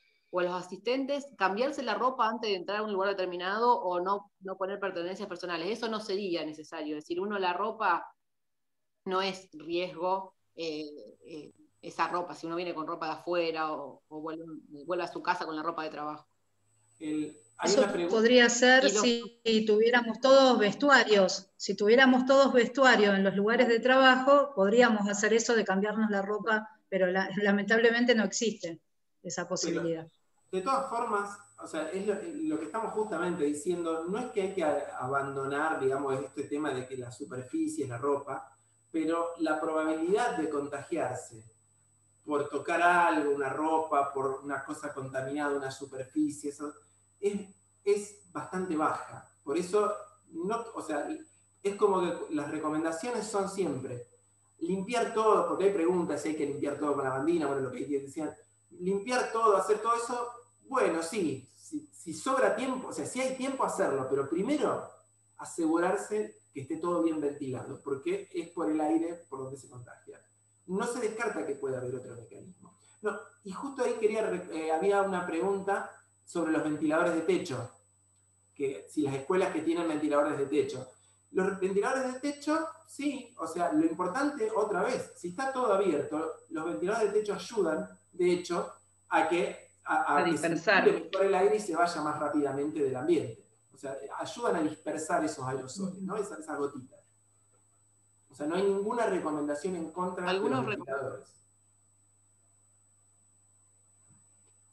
asistentes cambiarse la ropa antes de entrar a un lugar determinado o no poner pertenencias personales. Eso no sería necesario. Es decir, la ropa no es riesgo, esa ropa, si uno viene con ropa de afuera o vuelve a su casa con la ropa de trabajo. Eso podría ser si tuviéramos todos vestuarios. Si tuviéramos todos vestuarios en los lugares de trabajo, podríamos hacer eso de cambiarnos la ropa, pero lamentablemente no existe esa posibilidad. De todas formas, o sea, es lo que estamos justamente diciendo, no es que hay que abandonar, digamos, este tema de que la superficie, la ropa, pero la probabilidad de contagiarse por tocar algo, una ropa, por una cosa contaminada, una superficie, eso es bastante baja. Por eso, o sea, es como que las recomendaciones son siempre limpiar todo, porque hay preguntas si hay que limpiar todo con lavandina, bueno, lo que decían, limpiar todo, hacer todo eso, bueno, sí, si sobra tiempo, o sea, si hay tiempo, hacerlo, pero primero asegurarse que esté todo bien ventilado, porque es por el aire por donde se contagia. No se descarta que pueda haber otro mecanismo. No, y justo ahí había una pregunta sobre los ventiladores de techo, que si las escuelas que tienen ventiladores de techo. Los ventiladores de techo, sí, o sea, lo importante, otra vez, si está todo abierto, los ventiladores de techo ayudan, de hecho, a que dispersar. Que se mejore el aire y se vaya más rápidamente del ambiente. O sea, ayudan a dispersar esos aerosoles, ¿no? Esas gotitas. O sea, no hay ninguna recomendación en contra de los ventiladores.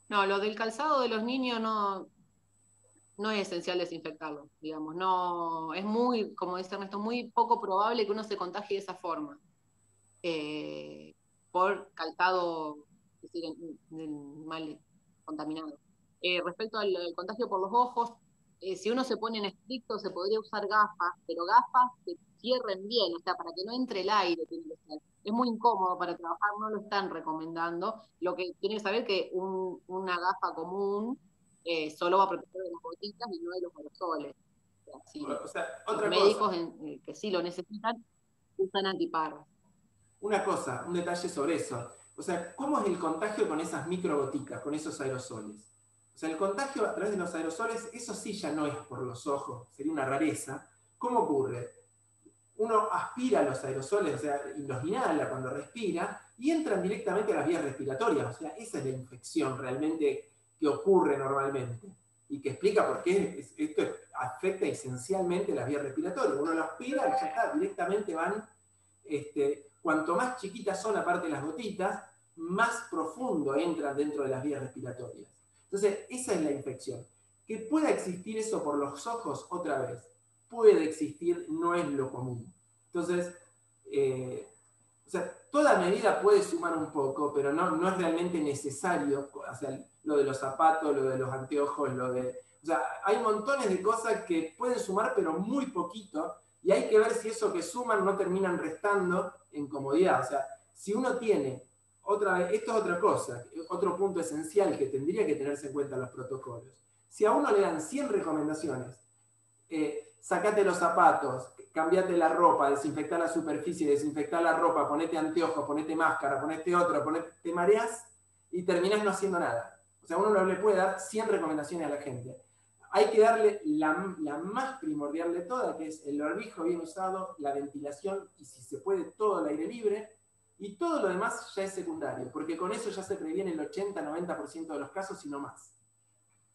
No, lo del calzado de los niños no es esencial desinfectarlo, digamos. No, es muy, como dice Ernesto, muy poco probable que uno se contagie de esa forma. Por calzado, es decir, mal contaminado. Respecto al contagio por los ojos, si uno se pone en estricto, se podría usar gafas, pero gafas que cierren bien, o sea, para que no entre el aire, tiene que ser. Es muy incómodo para trabajar, no lo están recomendando. Lo que tiene que saber es que una gafa común solo va a proteger de las gotitas y no de los aerosoles. O sea, los médicos que sí lo necesitan usan antiparras. Una cosa, un detalle sobre eso. O sea, ¿cómo es el contagio con esas microgoticas, con esos aerosoles? O sea, el contagio a través de los aerosoles, eso sí ya no es por los ojos, sería una rareza. ¿Cómo ocurre? Uno aspira los aerosoles, o sea, y los inhala cuando respira, y entran directamente a las vías respiratorias. O sea, esa es la infección realmente que ocurre normalmente. Y que explica por qué esto afecta esencialmente las vías respiratorias. Uno lo aspira y ya está, directamente van... cuanto más chiquitas son, aparte de las gotitas, más profundo entran dentro de las vías respiratorias. Entonces, esa es la infección. Que pueda existir eso por los ojos, otra vez, puede existir, no es lo común. Entonces, o sea, toda medida puede sumar un poco, pero no es realmente necesario, o sea, lo de los zapatos, lo de los anteojos, o sea, hay montones de cosas que pueden sumar, pero muy poquito, y hay que ver si eso que suman no terminan restando en comodidad. O sea, si uno tiene, otra vez, esto es otra cosa, otro punto esencial que tendría que tenerse en cuenta en los protocolos. Si a uno le dan 100 recomendaciones, sacate los zapatos, cambiate la ropa, desinfectar la superficie, desinfectar la ropa, ponete anteojos, ponete máscara, ponete otro, te mareas y terminás no haciendo nada. O sea, uno no le puede dar 100 recomendaciones a la gente. Hay que darle la más primordial de todas, que es el barbijo bien usado, la ventilación y si se puede todo al aire libre, y todo lo demás ya es secundario, porque con eso ya se previene el 80-90% de los casos y no más.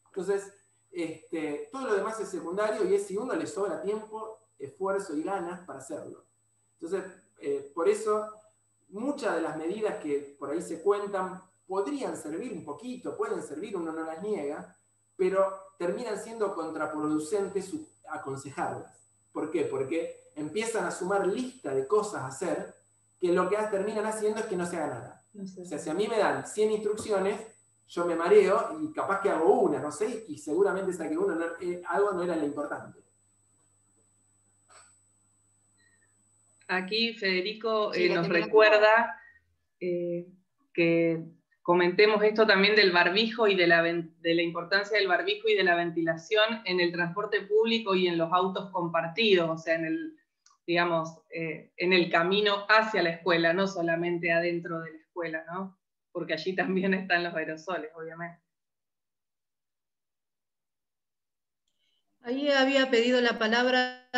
Entonces, todo lo demás es secundario y es si uno le sobra tiempo, esfuerzo y ganas para hacerlo. Entonces, por eso, muchas de las medidas que por ahí se cuentan podrían servir un poquito, pueden servir, uno no las niega, pero terminan siendo contraproducentes aconsejarlas. ¿Por qué? Porque empiezan a sumar lista de cosas a hacer que lo que terminan haciendo es que no se haga nada. No sé. O sea, si a mí me dan 100 instrucciones, yo me mareo y capaz que hago una, no sé, y seguramente esa que algo no era lo importante. Aquí Federico Sí, nos temperatura. recuerda que comentemos esto también del barbijo y de la importancia del barbijo y de la ventilación en el transporte público y en los autos compartidos, o sea, en el camino hacia la escuela, no solamente adentro de la escuela, ¿no? Porque allí también están los aerosoles, obviamente. Ahí había pedido la palabra,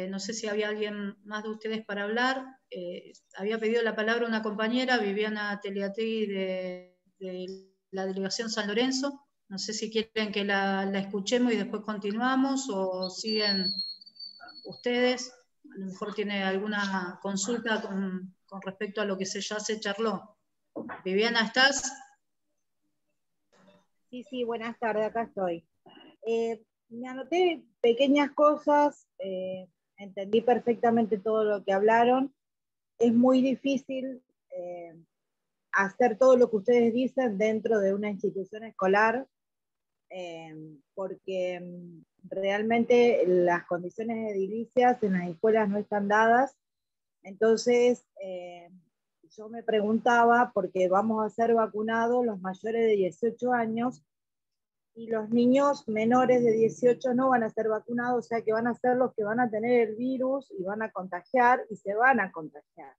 no sé si había alguien más de ustedes para hablar, había pedido la palabra una compañera, Viviana Teliategui, de la Delegación San Lorenzo. No sé si quieren que la escuchemos y después continuamos, o siguen ustedes. A lo mejor tiene alguna consulta con respecto a lo que ya se charló. Viviana, ¿estás? Sí, buenas tardes, acá estoy. Me anoté pequeñas cosas, entendí perfectamente todo lo que hablaron. Es muy difícil hacer todo lo que ustedes dicen dentro de una institución escolar, porque realmente las condiciones edilicias en las escuelas no están dadas. Entonces, yo me preguntaba, porque vamos a ser vacunados los mayores de 18 años, y los niños menores de 18 no van a ser vacunados, o sea que van a ser los que van a tener el virus y van a contagiar y se van a contagiar.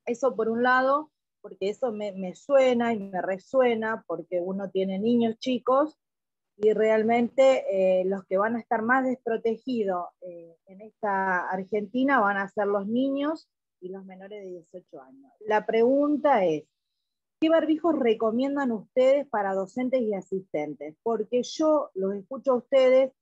Eso por un lado, porque eso me suena y me resuena, porque uno tiene niños chicos y realmente los que van a estar más desprotegidos en esta Argentina van a ser los niños y los menores de 18 años. La pregunta es, ¿qué barbijos recomiendan ustedes para docentes y asistentes? Porque yo los escucho a ustedes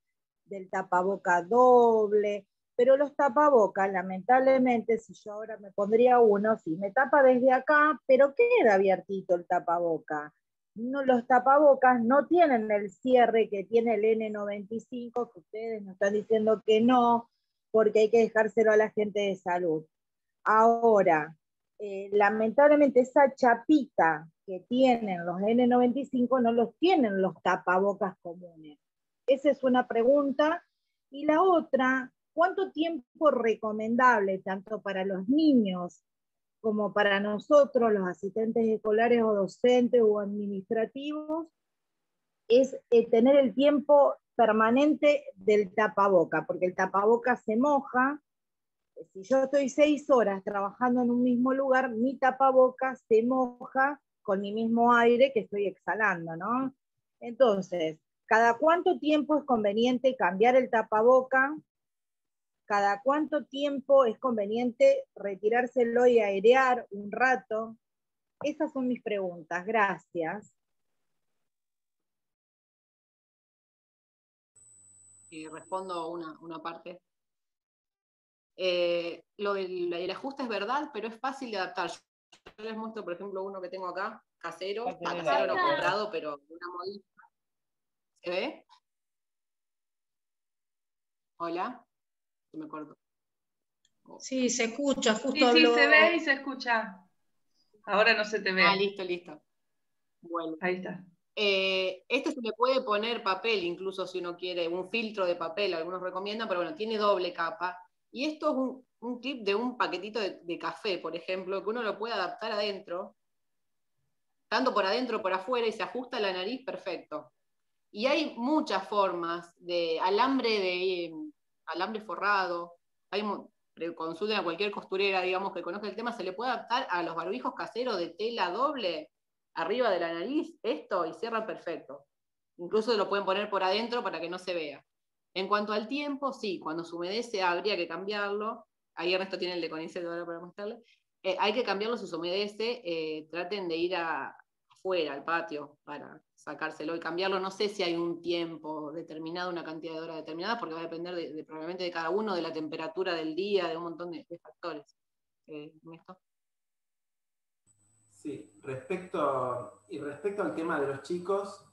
del tapaboca doble, pero los tapabocas, lamentablemente, si yo ahora me pondría uno, sí, me tapa desde acá, pero queda abiertito el tapaboca. No, los tapabocas no tienen el cierre que tiene el N95, que ustedes nos están diciendo que no, porque hay que dejárselo a la gente de salud. Ahora, lamentablemente esa chapita que tienen los N95 no los tienen los tapabocas comunes. Esa es una pregunta. Y la otra, ¿cuánto tiempo recomendable, tanto para los niños como para nosotros, los asistentes escolares o docentes o administrativos, es tener el tiempo permanente del tapaboca? Porque el tapaboca se moja. Si yo estoy 6 horas trabajando en un mismo lugar, mi tapabocas se moja con mi mismo aire que estoy exhalando, ¿no? Entonces, ¿cada cuánto tiempo es conveniente cambiar el tapaboca? ¿Cada cuánto tiempo es conveniente retirárselo y airear un rato? Esas son mis preguntas. Gracias. Y respondo una parte. Lo del ajuste es verdad, pero es fácil de adaptar. Yo les muestro, por ejemplo, uno que tengo acá, casero no comprado, pero una modista. ¿Se ve? Hola, se me cortó. Sí, se escucha, justo Sí, habló. se ve y se escucha. Ahora no se te ve. Ah, listo. Bueno. Ahí está. Este se le puede poner papel, incluso si uno quiere, un filtro de papel, algunos recomiendan, pero bueno, tiene doble capa. Y esto es un clip de un paquetito de café, por ejemplo, que uno lo puede adaptar adentro, tanto por adentro como por afuera, y se ajusta a la nariz perfecto. Y hay muchas formas de alambre forrado. Consulten a cualquier costurera, digamos, que conozca el tema, se le puede adaptar a los barbijos caseros de tela doble, arriba de la nariz, esto, y cierra perfecto. Incluso lo pueden poner por adentro para que no se vea. En cuanto al tiempo, sí, cuando se humedece habría que cambiarlo. Ahí Ernesto tiene el de CONICET ahora para mostrarle. Hay que cambiarlo si se humedece, traten de ir afuera, al patio, para sacárselo y cambiarlo. No sé si hay un tiempo determinado, una cantidad de horas determinada, porque va a depender probablemente de cada uno, de la temperatura del día, de un montón de factores. ¿Ernesto? Sí, respecto al tema de los chicos,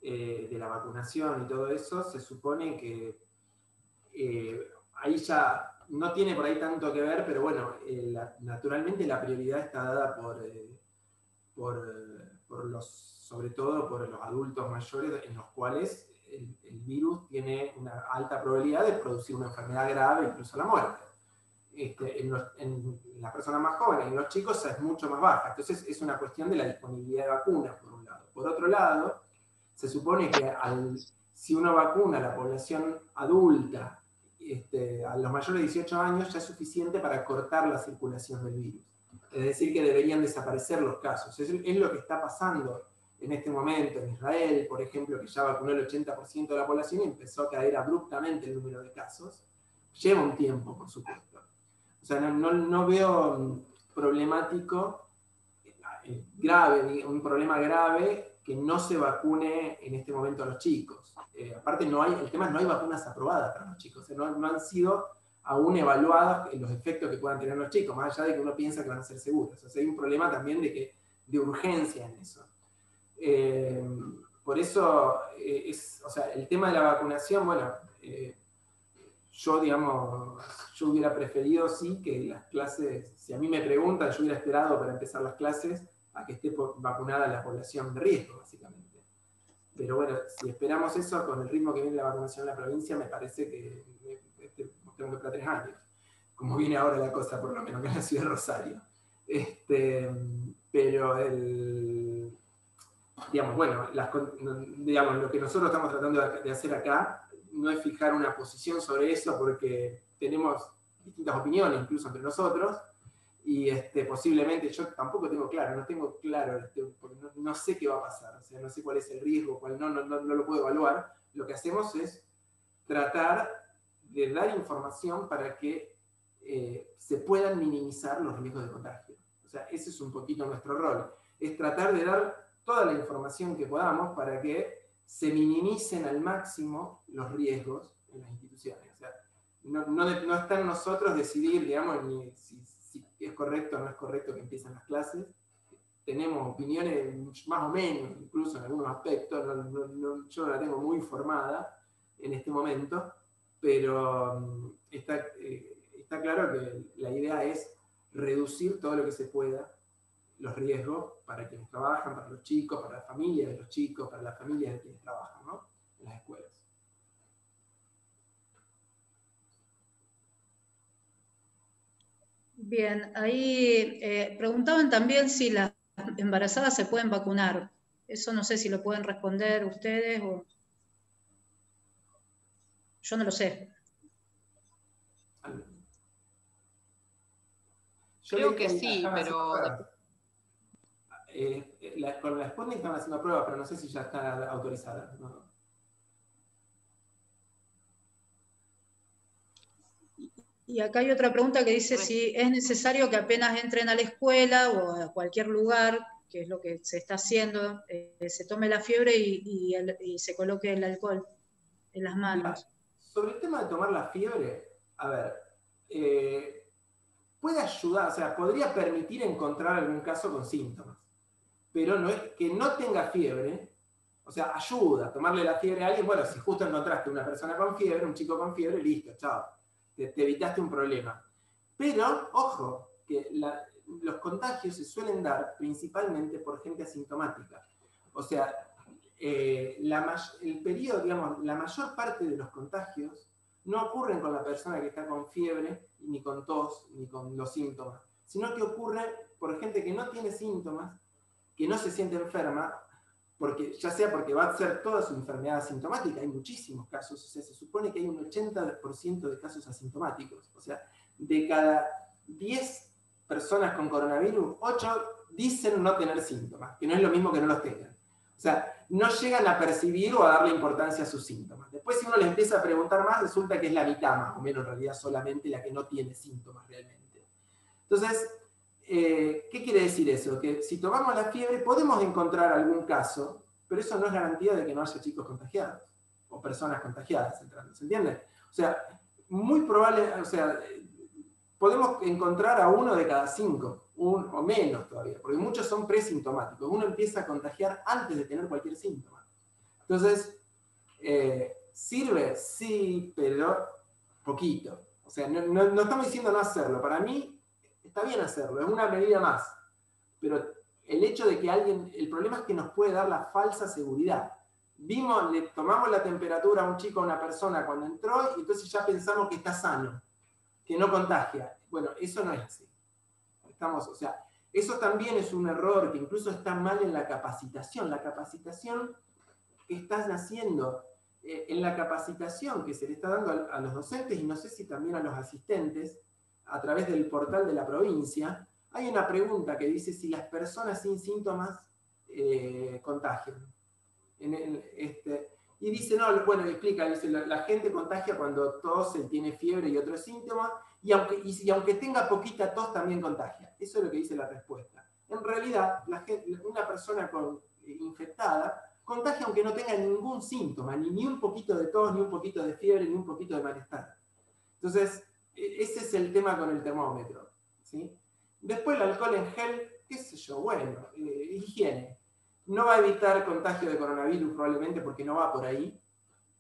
de la vacunación y todo eso, se supone que ahí ya no tiene por ahí tanto que ver, pero bueno, naturalmente la prioridad está dada sobre todo por los adultos mayores, en los cuales el virus tiene una alta probabilidad de producir una enfermedad grave, incluso la muerte. En las personas más jóvenes, en los chicos, es mucho más baja. Entonces es una cuestión de la disponibilidad de vacunas, por un lado. Por otro lado, se supone que si uno vacuna a la población adulta, a los mayores de 18 años, ya es suficiente para cortar la circulación del virus. Es decir, que deberían desaparecer los casos. Es lo que está pasando en este momento en Israel, por ejemplo, que ya vacunó el 80% de la población y empezó a caer abruptamente el número de casos. Lleva un tiempo, por supuesto. O sea, no veo problemático, grave, un problema grave que no se vacune en este momento a los chicos. Aparte, el tema es que no hay vacunas aprobadas para los chicos. No han sido aún evaluadas los efectos que puedan tener los chicos, más allá de que uno piensa que van a ser seguros. O sea, hay un problema también de urgencia en eso. Por eso, o sea, el tema de la vacunación, bueno, yo hubiera preferido, sí, que las clases, si a mí me preguntan, yo hubiera esperado para empezar las clases a que esté vacunada la población de riesgo, básicamente. Pero bueno, si esperamos eso, con el ritmo que viene la vacunación en la provincia, me parece que tengo que esperar 3 años, como viene ahora la cosa, por lo menos en la ciudad de Rosario. Pero digamos, bueno, lo que nosotros estamos tratando de hacer acá no es fijar una posición sobre eso, porque tenemos distintas opiniones, incluso entre nosotros, y posiblemente yo tampoco tengo claro, porque no sé qué va a pasar, o sea, no sé cuál es el riesgo, cuál no lo puedo evaluar. Lo que hacemos es tratar de dar información para que se puedan minimizar los riesgos de contagio. O sea, ese es un poquito nuestro rol, es tratar de dar toda la información que podamos para que se minimicen al máximo los riesgos en las instituciones. O sea, no está en nosotros decidir, digamos, ni si es correcto o no es correcto que empiecen las clases. Tenemos opiniones más o menos, incluso en algunos aspectos. Yo no la tengo muy formada en este momento, pero está claro que la idea es reducir todo lo que se pueda los riesgos para quienes trabajan, para los chicos, para la familia de los chicos, para las familias de quienes trabajan, ¿no?, en las escuelas. Bien, ahí preguntaban también si las embarazadas se pueden vacunar. Eso no sé si lo pueden responder ustedes o... Yo no lo sé. Creo que sí, pero... con la Sputnik están haciendo pruebas, pero no sé si ya está autorizada, ¿no? Y acá hay otra pregunta que dice si es necesario que apenas entren a la escuela o a cualquier lugar, que es lo que se está haciendo, se tome la fiebre y se coloque el alcohol en las manos. Sobre el tema de tomar la fiebre, a ver, puede ayudar, o sea, podría permitir encontrar algún caso con síntomas, pero no es que no tenga fiebre, o sea, ayuda a tomarle la fiebre a alguien. Bueno, si justo encontraste una persona con fiebre, un chico con fiebre, listo, chao, te evitaste un problema. Pero, ojo, que los contagios se suelen dar principalmente por gente asintomática. O sea, el periodo, digamos, la mayor parte de los contagios no ocurren con la persona que está con fiebre, ni con tos, ni con los síntomas, sino que ocurre por gente que no tiene síntomas, que no se siente enferma, ya sea porque va a ser toda su enfermedad asintomática. Hay muchísimos casos, o sea, se supone que hay un 80% de casos asintomáticos. O sea, de cada 10 personas con coronavirus, 8 dicen no tener síntomas, que no es lo mismo que no los tengan. O sea, no llegan a percibir o a darle importancia a sus síntomas. Después, si uno le empieza a preguntar más, resulta que es la mitad más o menos, en realidad, solamente la que no tiene síntomas realmente. Entonces, ¿qué quiere decir eso? Que si tomamos la fiebre podemos encontrar algún caso, pero eso no es garantía de que no haya chicos contagiados o personas contagiadas entrando, ¿se entiende? O sea, muy probable, o sea, podemos encontrar a 1 de cada 5, o menos todavía, porque muchos son presintomáticos. Uno empieza a contagiar antes de tener cualquier síntoma. Entonces, ¿sirve? Sí, pero poquito. O sea, no estamos diciendo no hacerlo. Para mí está bien hacerlo, es una medida más. Pero el hecho de que el problema es que nos puede dar la falsa seguridad. Le tomamos la temperatura a un chico, a una persona cuando entró, y entonces ya pensamos que está sano, que no contagia. Bueno, eso no es así. O sea, eso también es un error que incluso está mal en la capacitación. La capacitación que estás haciendo, en la capacitación que se le está dando a los docentes, y no sé si también a los asistentes, a través del portal de la provincia, hay una pregunta que dice si las personas sin síntomas contagian. Y dice, no, bueno, explica, dice, la gente contagia cuando tose, tiene fiebre y otros síntomas, y aunque tenga poquita tos también contagia. Eso es lo que dice la respuesta. En realidad, una persona infectada contagia aunque no tenga ningún síntoma, ni un poquito de tos, ni un poquito de fiebre, ni un poquito de malestar. Entonces, ese es el tema con el termómetro, ¿sí? Después el alcohol en gel, qué sé yo, bueno, higiene. No va a evitar contagio de coronavirus probablemente porque no va por ahí,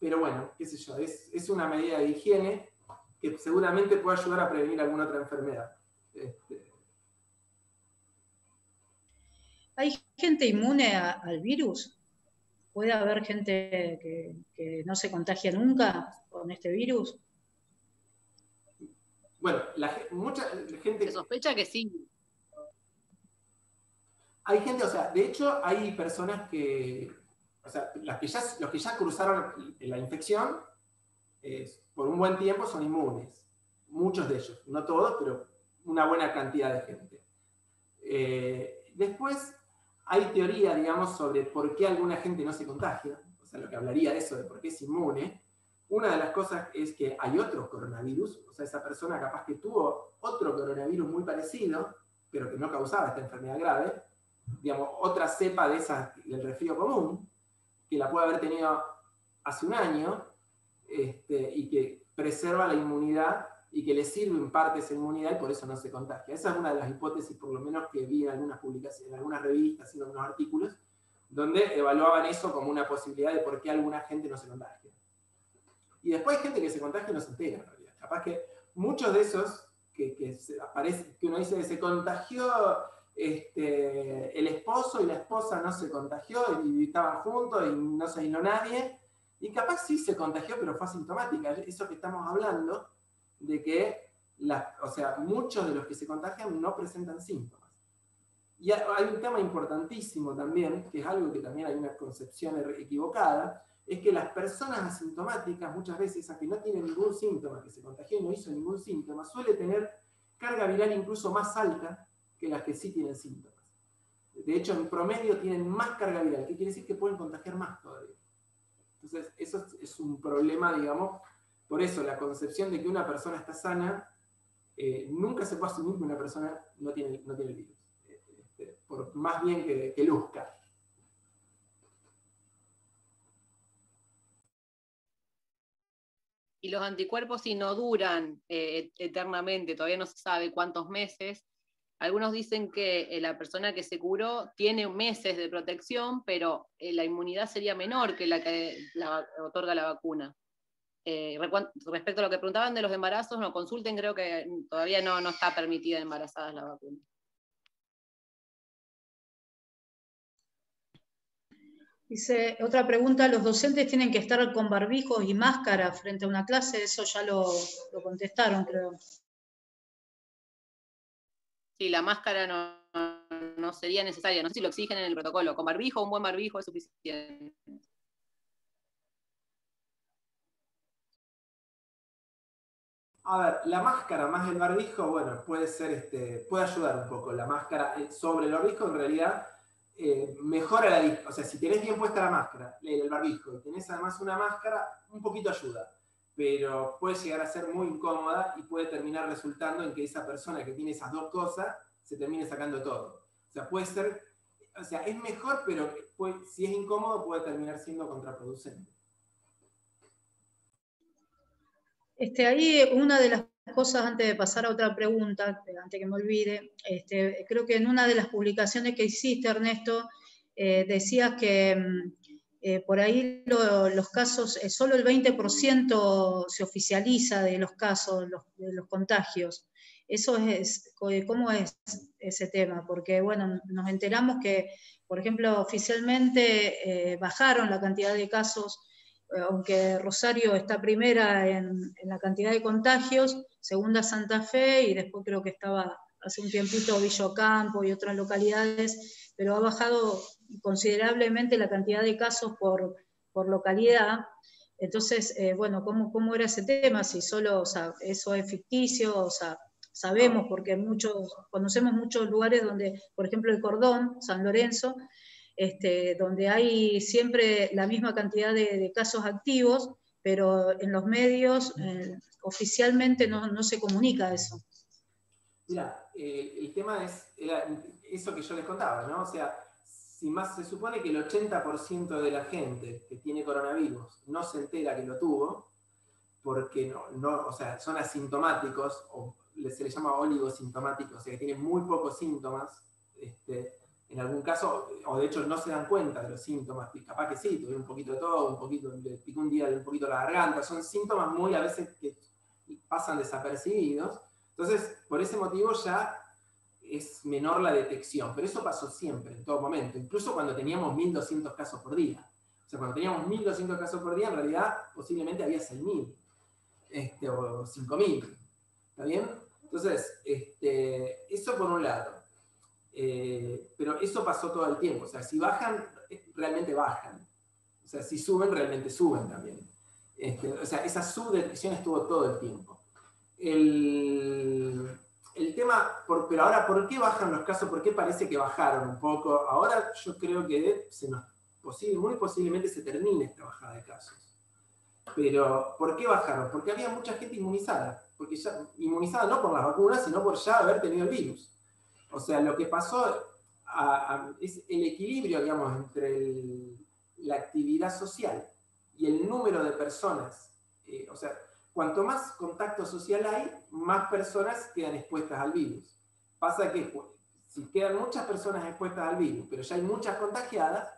pero bueno, qué sé yo, es una medida de higiene que seguramente puede ayudar a prevenir alguna otra enfermedad. ¿Hay gente inmune al virus? ¿Puede haber gente que no se contagia nunca con este virus? Bueno, mucha gente... Se sospecha que sí. Hay gente, o sea, de hecho hay personas que, o sea, los que ya cruzaron la infección, por un buen tiempo son inmunes. Muchos de ellos, no todos, pero una buena cantidad de gente. Después hay teoría, digamos, sobre por qué alguna gente no se contagia, o sea, lo que hablaría de eso, de por qué es inmune. Una de las cosas es que hay otro coronavirus, o sea, esa persona capaz que tuvo otro coronavirus muy parecido, pero que no causaba esta enfermedad grave, digamos, otra cepa de esas del resfrío común, que la puede haber tenido hace un año, y que preserva la inmunidad y que le sirve en parte esa inmunidad y por eso no se contagia. Esa es una de las hipótesis, por lo menos, que vi en algunas publicaciones, en algunas revistas, en algunos artículos, donde evaluaban eso como una posibilidad de por qué alguna gente no se contagia. Y después hay gente que se contagia y no se entera, en realidad. Capaz que muchos de esos que uno dice que se contagió el esposo y la esposa no se contagió y estaban juntos y no se aisló nadie, y capaz sí se contagió pero fue asintomática. Eso que estamos hablando de que o sea, muchos de los que se contagian no presentan síntomas. Y hay un tema importantísimo también, que es algo que también hay una concepción equivocada, es que las personas asintomáticas, muchas veces, esas que no tienen ningún síntoma, que se contagió y no hizo ningún síntoma, suele tener carga viral incluso más alta que las que sí tienen síntomas. De hecho, en promedio tienen más carga viral, que quiere decir que pueden contagiar más todavía. Entonces, eso es un problema, digamos. Por eso, la concepción de que una persona está sana, nunca se puede asumir que una persona no tiene el virus. Por más bien que luzca. Y los anticuerpos, si no duran eternamente, todavía no se sabe cuántos meses. Algunos dicen que la persona que se curó tiene meses de protección, pero la inmunidad sería menor que la que otorga la vacuna. Respecto a lo que preguntaban de los embarazos, no consulten, creo que todavía no está permitida embarazadas la vacuna. Dice, otra pregunta, ¿los docentes tienen que estar con barbijos y máscara frente a una clase? Eso ya lo contestaron, creo. Sí, la máscara no sería necesaria, no sé si lo exigen en el protocolo. Con barbijo, un buen barbijo es suficiente. A ver, la máscara más el barbijo, bueno, puede ayudar un poco. La máscara sobre el barbijo, en realidad, mejora la distancia. O sea, si tenés bien puesta la máscara, el barbijo, y tenés además una máscara, un poquito ayuda. Pero puede llegar a ser muy incómoda y puede terminar resultando en que esa persona que tiene esas dos cosas se termine sacando todo. O sea, puede ser, o sea, es mejor, pero si es incómodo puede terminar siendo contraproducente. Ahí una de las cosas, antes de pasar a otra pregunta, antes que me olvide, creo que en una de las publicaciones que hiciste, Ernesto, decías que por ahí los casos, solo el 20% se oficializa de los casos, de los contagios. Eso ¿cómo es ese tema? Porque, bueno, nos enteramos que, por ejemplo, oficialmente bajaron la cantidad de casos, aunque Rosario está primera en la cantidad de contagios, segunda Santa Fe, y después creo que estaba hace un tiempito Villa Ocampo y otras localidades, pero ha bajado considerablemente la cantidad de casos por localidad. Entonces, bueno, ¿cómo era ese tema? Si solo, o sea, eso es ficticio, o sea, sabemos, porque conocemos muchos lugares donde, por ejemplo, el Cordón, San Lorenzo, donde hay siempre la misma cantidad de casos activos, pero en los medios oficialmente no se comunica eso. Mira, el tema es eso que yo les contaba, ¿no? O sea, si más se supone que el 80% de la gente que tiene coronavirus no se entera que lo tuvo, porque o sea, son asintomáticos, o se les llama oligosintomáticos, o sea, que tienen muy pocos síntomas, en algún caso, o de hecho no se dan cuenta de los síntomas, capaz que sí, tuve un poquito de todo, un poquito, le picó un día un poquito la garganta, son síntomas muy a veces que pasan desapercibidos. Entonces, por ese motivo ya es menor la detección, pero eso pasó siempre, en todo momento, incluso cuando teníamos 1.200 casos por día. O sea, cuando teníamos 1.200 casos por día, en realidad posiblemente había 6.000 o 5.000. ¿Está bien? Entonces, eso por un lado. Pero eso pasó todo el tiempo. O sea, si bajan, realmente bajan. O sea, si suben, realmente suben también. O sea, esa subdetección estuvo todo el tiempo. El tema, pero ahora, ¿por qué bajan los casos? ¿Por qué parece que bajaron un poco? Ahora yo creo que muy posiblemente se termine esta bajada de casos. Pero, ¿por qué bajaron? Porque había mucha gente inmunizada. Porque ya, inmunizada no por las vacunas, sino por ya haber tenido el virus. O sea, lo que pasó es el equilibrio, digamos, entre la actividad social y el número de personas. O sea, cuanto más contacto social hay, más personas quedan expuestas al virus. Pasa que si quedan muchas personas expuestas al virus, pero ya hay muchas contagiadas,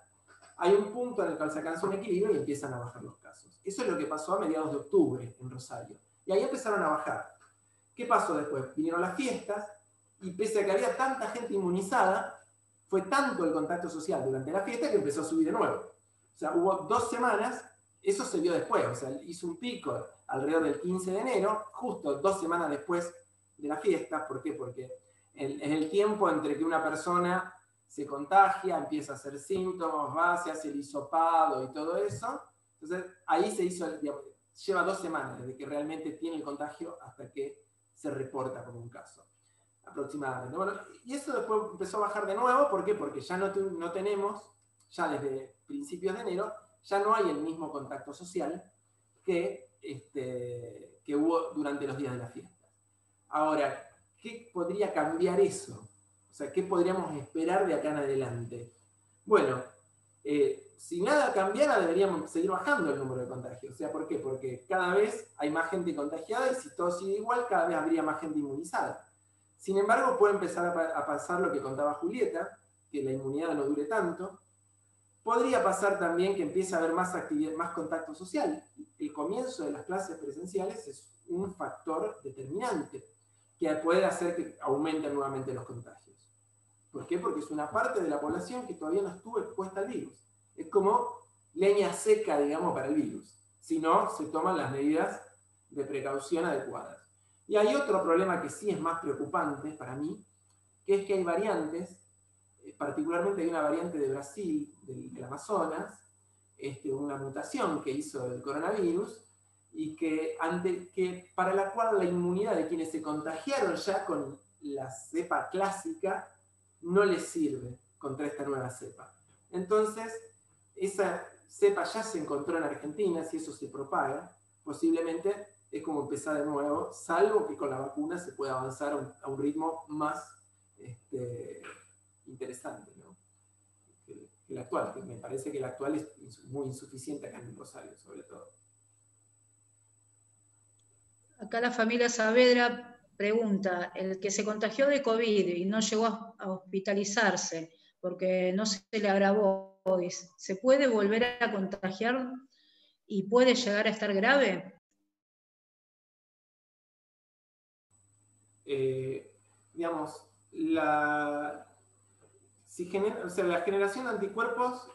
hay un punto en el cual se alcanza un equilibrio y empiezan a bajar los casos. Eso es lo que pasó a mediados de octubre en Rosario. Y ahí empezaron a bajar. ¿Qué pasó después? Vinieron las fiestas, y pese a que había tanta gente inmunizada, fue tanto el contacto social durante la fiesta que empezó a subir de nuevo. O sea, hubo 2 semanas, eso se vio después, o sea, hizo un pico alrededor del 15 de enero, justo 2 semanas después de la fiesta. ¿Por qué? Porque es el tiempo entre que una persona se contagia, empieza a hacer síntomas, va, se hace el hisopado y todo eso. Entonces, ahí se hizo, digamos, lleva 2 semanas desde que realmente tiene el contagio hasta que se reporta como un caso, aproximadamente. Bueno, y eso después empezó a bajar de nuevo. ¿Por qué? Porque ya no tenemos, ya desde principios de enero, ya no hay el mismo contacto social que hubo durante los días de la fiesta. Ahora, ¿qué podría cambiar eso? O sea, ¿qué podríamos esperar de acá en adelante? Bueno, si nada cambiara, deberíamos seguir bajando el número de contagios. O sea, ¿por qué? Porque cada vez hay más gente contagiada, y si todo sigue igual, cada vez habría más gente inmunizada. Sin embargo, puede empezar a pasar lo que contaba Julieta, que la inmunidad no dure tanto. Podría pasar también que empiece a haber más actividad, más contacto social. El comienzo de las clases presenciales es un factor determinante que puede hacer que aumenten nuevamente los contagios. ¿Por qué? Porque es una parte de la población que todavía no estuvo expuesta al virus. Es como leña seca, digamos, para el virus. Si no, se toman las medidas de precaución adecuadas. Y hay otro problema que sí es más preocupante para mí, que es que hay variantes, particularmente hay una variante de Brasil, del Amazonas, una mutación que hizo el coronavirus, y que para la cual la inmunidad de quienes se contagiaron ya con la cepa clásica no les sirve contra esta nueva cepa. Entonces, esa cepa ya se encontró en Argentina. Si eso se propaga, posiblemente es como empezar de nuevo, salvo que con la vacuna se pueda avanzar a un ritmo más interesante, ¿no? que el actual, que me parece que el actual es muy insuficiente acá en Rosario, sobre todo. Acá la familia Saavedra pregunta: el que se contagió de COVID y no llegó a hospitalizarse porque no se le agravó, COVID, ¿se puede volver a contagiar y puede llegar a estar grave? Digamos, la generación de anticuerpos,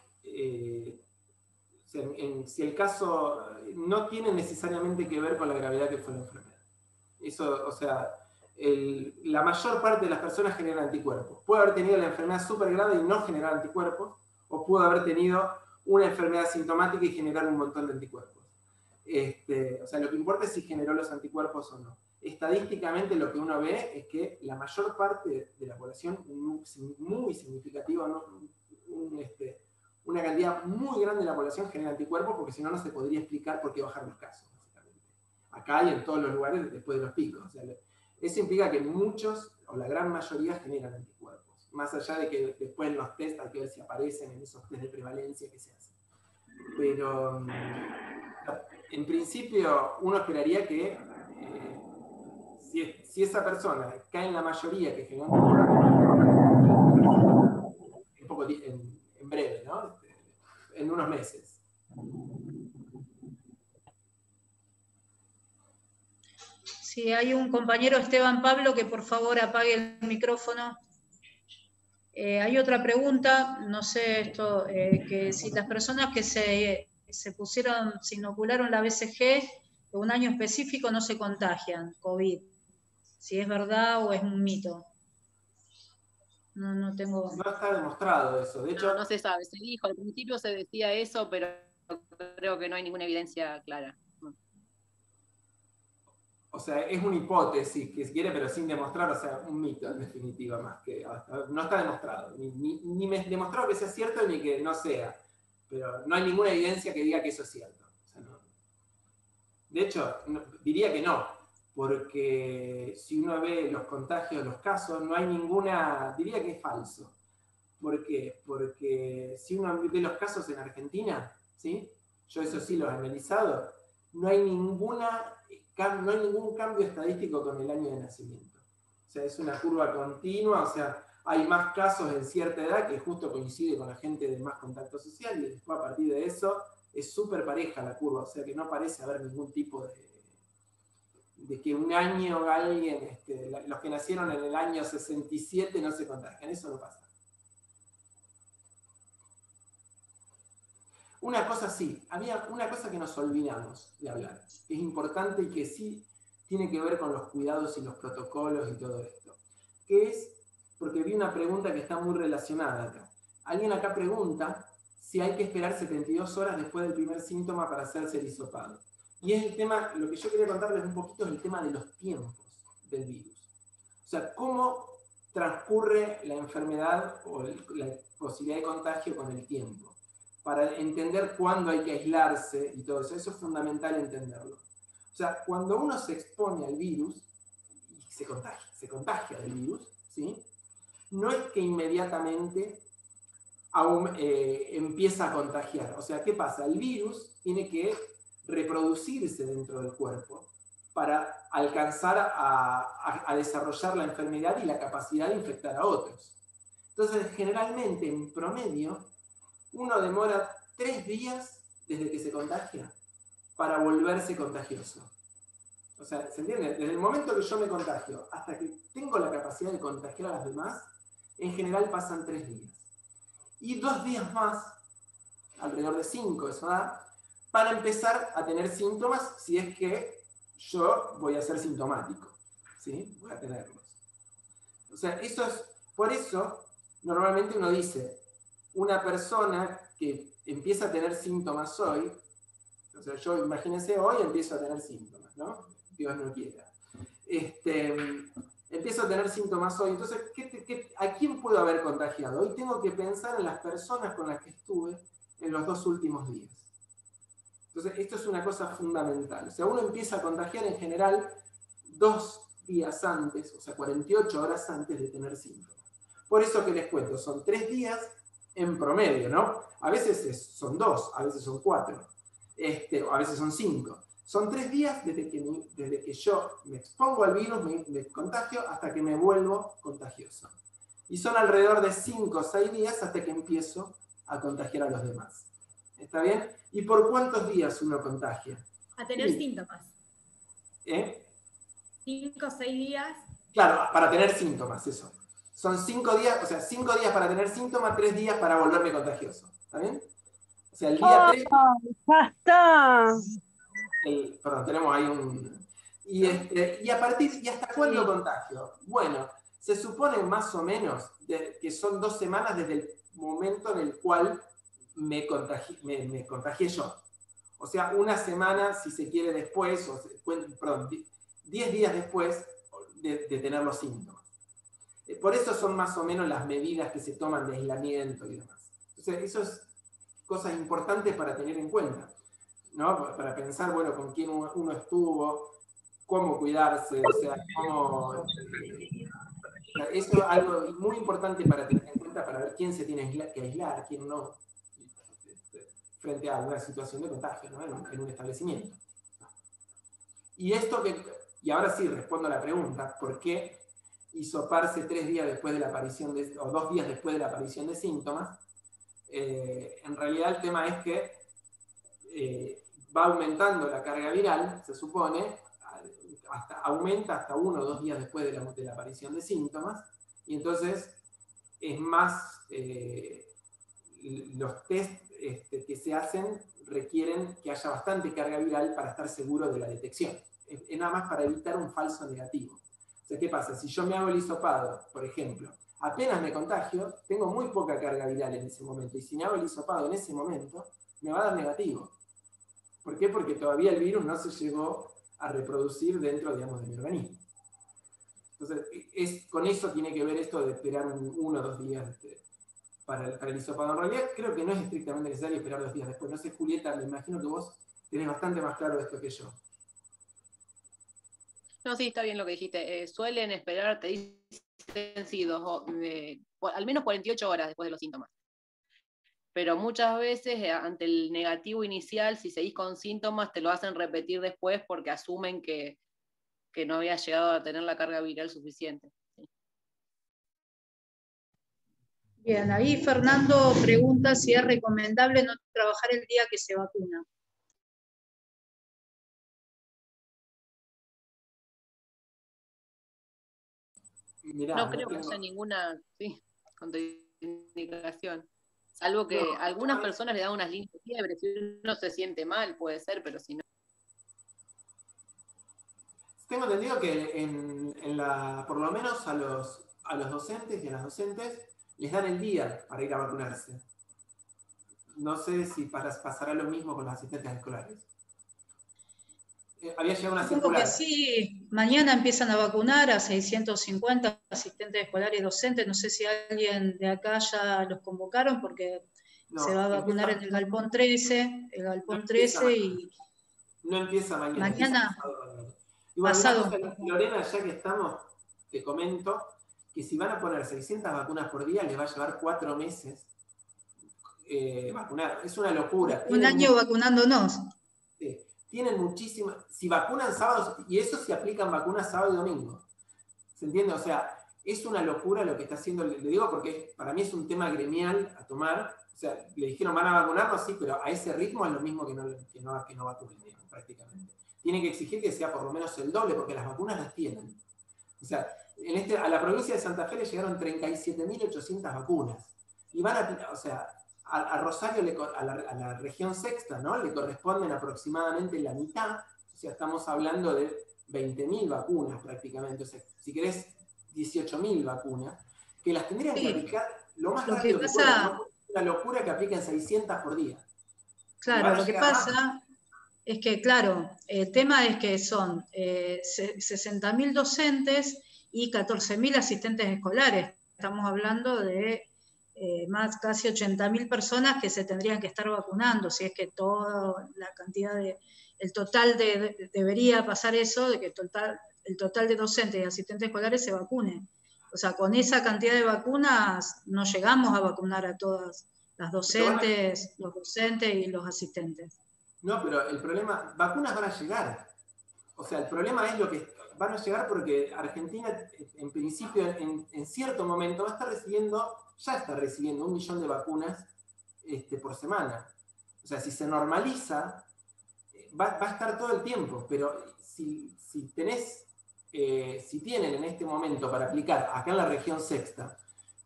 si el caso no tiene necesariamente que ver con la gravedad que fue la enfermedad. Eso, o sea, la mayor parte de las personas generan anticuerpos. Puede haber tenido la enfermedad súper grave y no generar anticuerpos, o puede haber tenido una enfermedad sintomática y generar un montón de anticuerpos. O sea, lo que importa es si generó los anticuerpos o no. Estadísticamente lo que uno ve es que la mayor parte de la población, muy significativa, una cantidad muy grande de la población genera anticuerpos, porque si no, no se podría explicar por qué bajar los casos, básicamente. Acá y en todos los lugares después de los picos. O sea, eso implica que muchos, o la gran mayoría, generan anticuerpos. Más allá de que después en los test hay que ver si aparecen en esos test de prevalencia que se hacen. Pero en principio uno esperaría que si esa persona cae en la mayoría que genera en breve, ¿no? En unos meses. Sí, hay un compañero, Esteban Pablo, que por favor apague el micrófono. Hay otra pregunta, no sé esto, que si las personas que se inocularon la BCG en un año específico no se contagian COVID, si es verdad o es un mito. No tengo... No está demostrado eso, de hecho... No se sabe, se dijo, al principio se decía eso, pero creo que no hay ninguna evidencia clara. O sea, es una hipótesis que se quiere, pero sin demostrar, o sea, un mito en definitiva, más que no está demostrado, ni demostrado que sea cierto ni que no sea, pero no hay ninguna evidencia que diga que eso es cierto. O sea, no. De hecho, diría que no, porque si uno ve los contagios, los casos, no hay ninguna, diría que es falso. ¿Por qué? Porque si uno ve los casos en Argentina, ¿sí? Yo eso sí lo he analizado, no hay ningún cambio estadístico con el año de nacimiento. O sea, es una curva continua, o sea, hay más casos en cierta edad que justo coincide con la gente de más contacto social, y después a partir de eso es súper pareja la curva, o sea que no parece haber ningún tipo de que un año alguien, los que nacieron en el año 67 no se contagian, eso no pasa. Una cosa sí, había una cosa que nos olvidamos de hablar, que es importante y que sí tiene que ver con los cuidados y los protocolos y todo esto, que es, porque vi una pregunta que está muy relacionada acá. Alguien acá pregunta si hay que esperar 72 horas después del primer síntoma para hacerse el hisopado. Y es el tema, lo que yo quería contarles un poquito es el tema de los tiempos del virus. O sea, cómo transcurre la enfermedad o la posibilidad de contagio con el tiempo, para entender cuándo hay que aislarse y todo eso. Eso es fundamental entenderlo. O sea, cuando uno se expone al virus y se contagia del virus, ¿sí? No es que inmediatamente empieza a contagiar. O sea, ¿qué pasa? El virus tiene que reproducirse dentro del cuerpo para alcanzar a desarrollar la enfermedad y la capacidad de infectar a otros. Entonces, generalmente, en promedio, uno demora 3 días desde que se contagia para volverse contagioso. O sea, ¿se entiende? Desde el momento que yo me contagio hasta que tengo la capacidad de contagiar a las demás, en general pasan 3 días. Y 2 días más, alrededor de 5, eso da, para empezar a tener síntomas si es que yo voy a ser sintomático. ¿Sí? Voy a tenerlos. O sea, eso es, por eso, normalmente uno dice, una persona que empieza a tener síntomas hoy, o sea, yo imagínense hoy empiezo a tener síntomas, ¿no? Dios no quiera. Empiezo a tener síntomas hoy, entonces, ¿a quién puedo haber contagiado? Hoy tengo que pensar en las personas con las que estuve en los 2 últimos días. Entonces, esto es una cosa fundamental. O sea, uno empieza a contagiar en general 2 días antes, o sea, 48 horas antes de tener síntomas. Por eso que les cuento, son 3 días en promedio, ¿no? A veces son 2, a veces son 4, a veces son 5. Son 3 días desde que yo me expongo al virus, me contagio, hasta que me vuelvo contagioso. Y son alrededor de 5 o 6 días hasta que empiezo a contagiar a los demás. ¿Está bien? ¿Y por cuántos días uno contagia? A tener síntomas. 5 o 6 días. Claro, para tener síntomas, eso. Son 5 días, o sea, 5 días para tener síntomas, 3 días para volverme contagioso. ¿Está bien? O sea, el día 3... ¡Basta! Perdón, tenemos ahí un... Y a partir, ¿y hasta cuándo contagio? Bueno, se supone más o menos que son 2 semanas desde el momento en el cual me contagié yo. O sea, 1 semana, si se quiere, después, perdón, 10 días después de tener los síntomas. Por eso son más o menos las medidas que se toman de aislamiento y demás. Entonces, eso es cosas importantes para tener en cuenta, ¿no? Para pensar, bueno, con quién uno estuvo, cómo cuidarse, o sea, cómo... eso es algo muy importante para tener en cuenta, para ver quién se tiene que aislar, quién no, frente a una situación de contagio, ¿no? en un establecimiento. Y ahora sí respondo a la pregunta, ¿por qué hisoparse 3 días después de la aparición o 2 días después de la aparición de síntomas? En realidad el tema es que va aumentando la carga viral, se supone, aumenta hasta 1 o 2 días después de la aparición de síntomas, y entonces es más, los test que se hacen requieren que haya bastante carga viral para estar seguro de la detección. Es nada más para evitar un falso negativo. O sea, ¿qué pasa? Si yo me hago el hisopado, por ejemplo, apenas me contagio, tengo muy poca carga viral en ese momento, y si me hago el hisopado en ese momento, me va a dar negativo. ¿Por qué? Porque todavía el virus no se llegó a reproducir dentro, digamos, de mi organismo. Entonces, con eso tiene que ver esto de esperar 1 o 2 días para el hisopado. En realidad, creo que no es estrictamente necesario esperar 2 días después. No sé, Julieta, me imagino que vos tenés bastante más claro esto que yo. No, sí, está bien lo que dijiste. Suelen esperar, te dicen, sí, al menos 48 horas después de los síntomas. Pero muchas veces, ante el negativo inicial, si seguís con síntomas, te lo hacen repetir después porque asumen que no había llegado a tener la carga viral suficiente. Sí. Bien, ahí Fernando pregunta si es recomendable no trabajar el día que se vacuna. Mirá, no creo que haya ninguna contraindicación. Salvo que algunas personas le dan unas líneas de fiebre. Si uno se siente mal, puede ser, pero si no. Tengo entendido que por lo menos a los docentes y a las docentes les dan el día para ir a vacunarse. No sé si pasará lo mismo con los asistentes escolares. Había llegado una circular. Que sí, mañana empiezan a vacunar a 650 asistentes escolares y docentes. No sé si alguien de acá ya los convocaron porque se va a vacunar en el Galpón 13. El Galpón 13 y... No empieza mañana. Mañana. Pasado. Lorena, ya que estamos, te comento que si van a poner 600 vacunas por día, les va a llevar 4 meses vacunar. Es una locura. Un año vacunándonos. Tienen muchísimas, si vacunan sábados, y eso se aplican vacunas sábado y domingo. ¿Se entiende? O sea, es una locura lo que está haciendo, le digo porque para mí es un tema gremial a tomar. O sea, le dijeron van a vacunarnos, sí, pero a ese ritmo es lo mismo que no vacunen, digamos, prácticamente. Tienen que exigir que sea por lo menos el doble, porque las vacunas las tienen. O sea, a la provincia de Santa Fe le llegaron 37.800 vacunas. Y van a, o sea, a Rosario, a la región sexta, ¿no? Le corresponden aproximadamente la mitad, o sea, estamos hablando de 20.000 vacunas prácticamente, o sea, si querés, 18.000 vacunas, que las tendrían que aplicar lo más rápido que puedan, ¿no? Es una locura que apliquen 600 por día. Claro, lo que pasa es que, claro, el tema es que son 60.000 docentes y 14.000 asistentes escolares. Estamos hablando de más casi 80.000 personas que se tendrían que estar vacunando, si es que toda la cantidad el total debería pasar eso, de que el total de docentes y asistentes escolares se vacune. O sea, con esa cantidad de vacunas no llegamos a vacunar a todas las docentes, los docentes y los asistentes. No, pero el problema, vacunas van a llegar. O sea, el problema es lo que van a llegar porque Argentina, en principio, en cierto momento, ya está recibiendo 1 millón de vacunas por semana. O sea, si se normaliza, va a estar todo el tiempo, pero si tienen en este momento para aplicar acá en la región sexta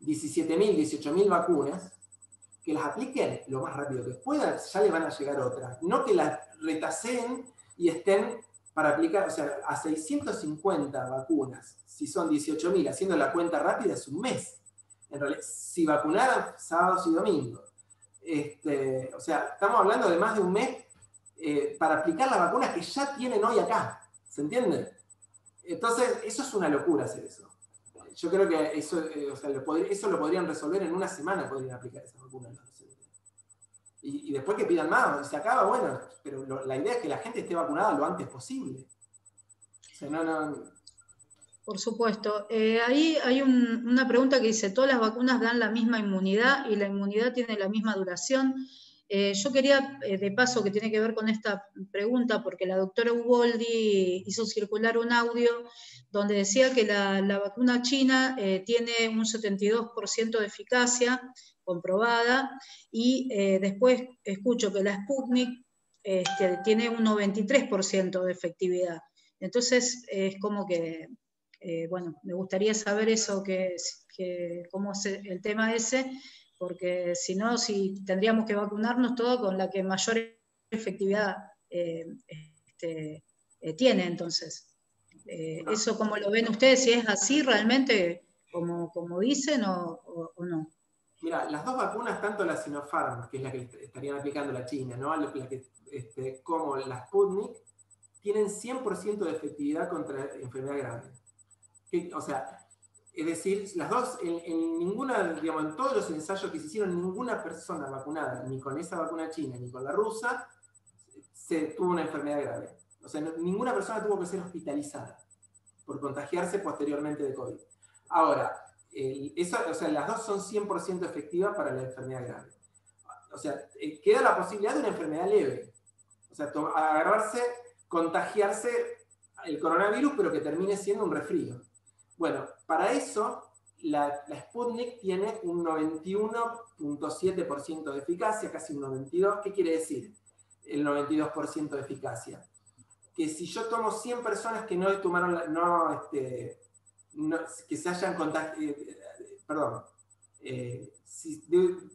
17.000, 18.000 vacunas, que las apliquen lo más rápido que puedan, ya le van a llegar otras. No que las retaseen y estén para aplicar, o sea, a 650 vacunas, si son 18.000, haciendo la cuenta rápida, es un mes. En realidad, si vacunaran sábados y domingos. O sea, estamos hablando de más de un mes para aplicar las vacunas que ya tienen hoy acá. ¿Se entiende? Entonces, eso es una locura hacer eso. Yo creo que eso, eso lo podrían resolver en una semana, podrían aplicar esa vacuna. Y después que pidan más, y se acaba, bueno, pero la idea es que la gente esté vacunada lo antes posible. O sea, no. Por supuesto. Ahí hay una pregunta que dice, ¿todas las vacunas dan la misma inmunidad y la inmunidad tiene la misma duración? Yo quería, de paso, que tiene que ver con esta pregunta, porque la doctora Uboldi hizo circular un audio donde decía que la vacuna china tiene un 72% de eficacia comprobada, y después escucho que la Sputnik tiene un 93% de efectividad. Entonces, es como que, bueno, me gustaría saber eso, cómo es el tema ese, porque si no, tendríamos que vacunarnos todos con la que mayor efectividad tiene. Entonces, ¿eso cómo lo ven ustedes? ¿Si es así realmente como dicen o no? Mira, las dos vacunas, tanto la Sinopharm, que es la que estarían aplicando la China, ¿no? Como la Sputnik, tienen 100% de efectividad contra enfermedad grave. O sea, es decir, las dos, en ninguna, digamos, en todos los ensayos que se hicieron, ninguna persona vacunada, ni con esa vacuna china, ni con la rusa, tuvo una enfermedad grave. O sea, ninguna persona tuvo que ser hospitalizada por contagiarse posteriormente de COVID. Ahora, las dos son 100% efectivas para la enfermedad grave. O sea, queda la posibilidad de una enfermedad leve. O sea, contagiarse el coronavirus, pero que termine siendo un resfrío. Bueno, para eso, la Sputnik tiene un 91.7% de eficacia, casi un 92%. ¿Qué quiere decir el 92% de eficacia? Que si yo tomo 100 personas que no tomaron, que se hayan contagiado, si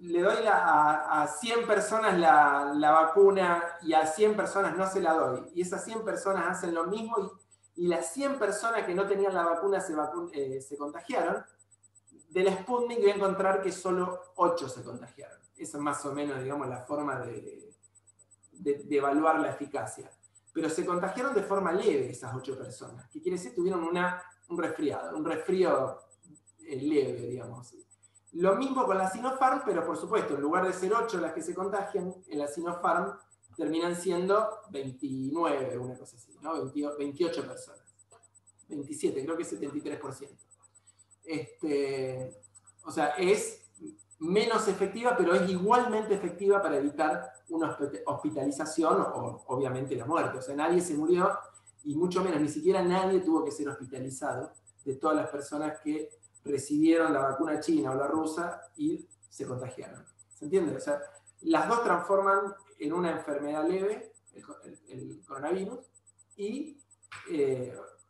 le doy a 100 personas la vacuna y a 100 personas no se la doy, y esas 100 personas hacen lo mismo y las 100 personas que no tenían la vacuna se contagiaron, de la Sputnik voy a encontrar que solo 8 se contagiaron. Esa es más o menos, digamos, la forma de evaluar la eficacia. Pero se contagiaron de forma leve esas 8 personas. ¿Qué quiere decir? Tuvieron un resfrío leve, digamos. Lo mismo con la Sinopharm, pero por supuesto, en lugar de ser 8 las que se contagian, en la Sinopharm terminan siendo 29, una cosa así, ¿no? 28 personas. 27, creo que es 73%. O sea, es menos efectiva, pero es igualmente efectiva para evitar una hospitalización o obviamente la muerte. O sea, nadie se murió y mucho menos, ni siquiera nadie tuvo que ser hospitalizado de todas las personas que recibieron la vacuna china o la rusa y se contagiaron. ¿Se entiende? O sea, las dos transforman en una enfermedad leve el coronavirus y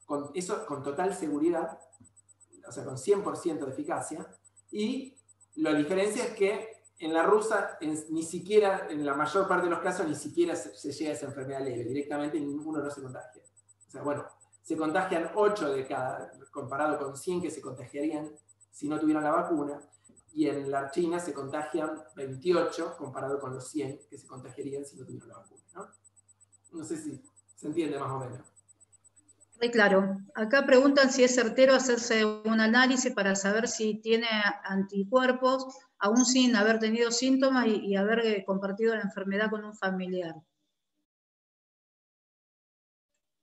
con total seguridad, o sea, con 100% de eficacia, y la diferencia es que en la rusa, ni siquiera, en la mayor parte de los casos, ni siquiera se llega a esa enfermedad leve, directamente ninguno no se contagia. O sea, bueno, se contagian 8 de cada, comparado con 100 que se contagiarían si no tuvieran la vacuna, y en la China se contagian 28 comparado con los 100 que se contagiarían si no tuvieran la vacuna, ¿no? No sé si se entiende más o menos. Muy claro. Acá preguntan si es certero hacerse un análisis para saber si tiene anticuerpos, aún sin haber tenido síntomas y haber compartido la enfermedad con un familiar.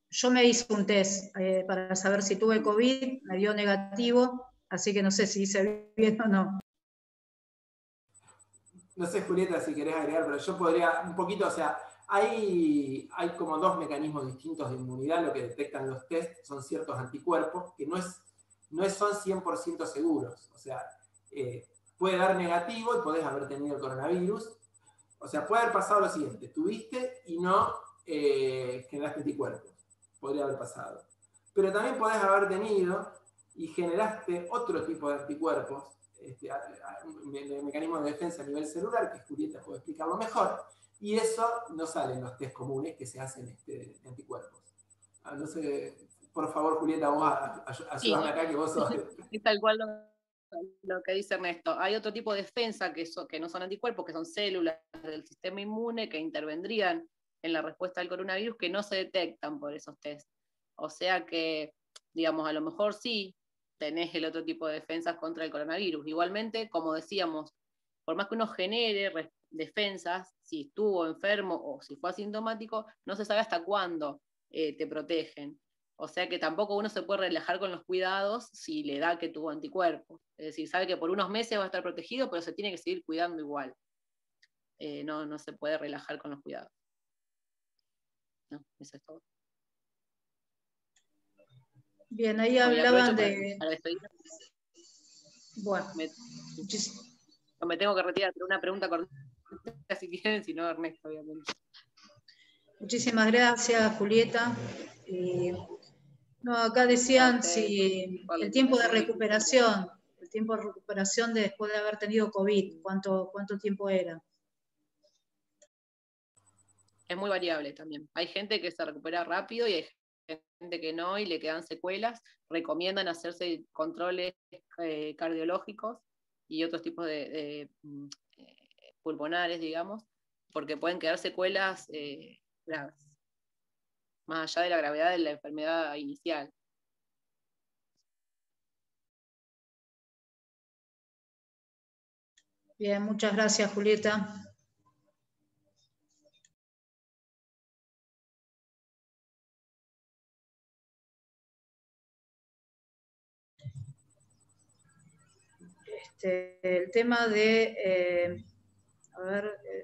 Yo me hice un test para saber si tuve COVID, me dio negativo, así que no sé si hice bien o no. No sé, Julieta, si querés agregar, pero yo podría un poquito, o sea, hay como 2 mecanismos distintos de inmunidad. Lo que detectan los test son ciertos anticuerpos que no son 100% seguros. O sea, puede dar negativo y podés haber tenido el coronavirus, O sea, puede haber pasado lo siguiente, tuviste y no generaste anticuerpos, podría haber pasado. Pero también podés haber tenido y generaste otro tipo de anticuerpos, mecanismo de defensa a nivel celular, que Julieta puede explicarlo mejor, y eso no sale en los test comunes que se hacen de anticuerpos. No sé, por favor, Julieta, vos ayúdame acá, que vos sos... Es tal cual lo que dice Ernesto. Hay otro tipo de defensa que no son anticuerpos, que son células del sistema inmune que intervendrían en la respuesta al coronavirus, que no se detectan por esos test. O sea que, digamos, a lo mejor sí tenés el otro tipo de defensas contra el coronavirus. Igualmente, como decíamos, por más que uno genere defensas, si estuvo enfermo o si fue asintomático, no se sabe hasta cuándo te protegen. O sea que tampoco uno se puede relajar con los cuidados si le da que tuvo anticuerpos. Es decir, sabe que por unos meses va a estar protegido, pero se tiene que seguir cuidando igual. No se puede relajar con los cuidados. No, eso es todo. Bien, ahí hablaban de... Para despedirme. Bueno. Me tengo que retirar, pero una pregunta cortita si quieren, si no, Ernesto, obviamente. Muchísimas gracias, Julieta. No, acá decían si el tiempo de recuperación después de haber tenido COVID, ¿cuánto tiempo era? Es muy variable también. Hay gente que se recupera rápido y hay gente que no y le quedan secuelas. Recomiendan hacerse controles cardiológicos y otros tipos de pulmonares, digamos, porque pueden quedar secuelas graves, más allá de la gravedad de la enfermedad inicial. Bien, muchas gracias, Julieta. El tema de,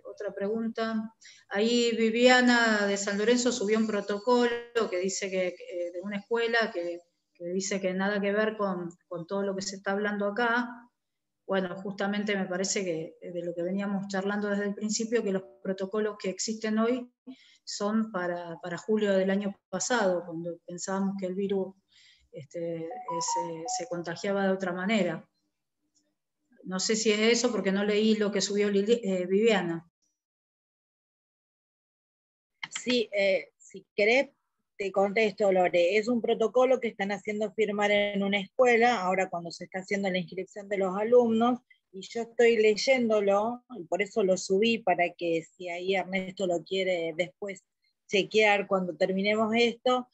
otra pregunta. Ahí Viviana de San Lorenzo subió un protocolo que dice que de una escuela que dice que nada que ver con todo lo que se está hablando acá. Bueno, justamente me parece que de lo que veníamos charlando desde el principio, que los protocolos que existen hoy son para julio del año pasado, cuando pensábamos que el virus se contagiaba de otra manera. No sé si es eso, porque no leí lo que subió Viviana. Sí, si querés, te contesto, Lore. Es un protocolo que están haciendo firmar en una escuela, ahora cuando se está haciendo la inscripción de los alumnos, y yo estoy leyéndolo, y por eso lo subí, para que si ahí Ernesto lo quiere después chequear cuando terminemos esto,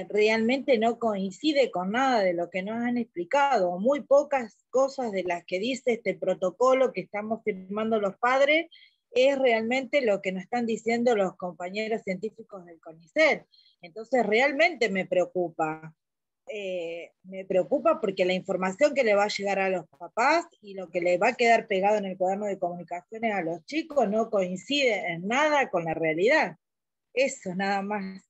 realmente no coincide con nada de lo que nos han explicado. Muy pocas cosas de las que dice este protocolo que estamos firmando los padres es realmente lo que nos están diciendo los compañeros científicos del CONICET. Entonces realmente me preocupa. Me preocupa porque la información que le va a llegar a los papás y lo que le va a quedar pegado en el cuaderno de comunicaciones a los chicos no coincide en nada con la realidad. Eso, nada más.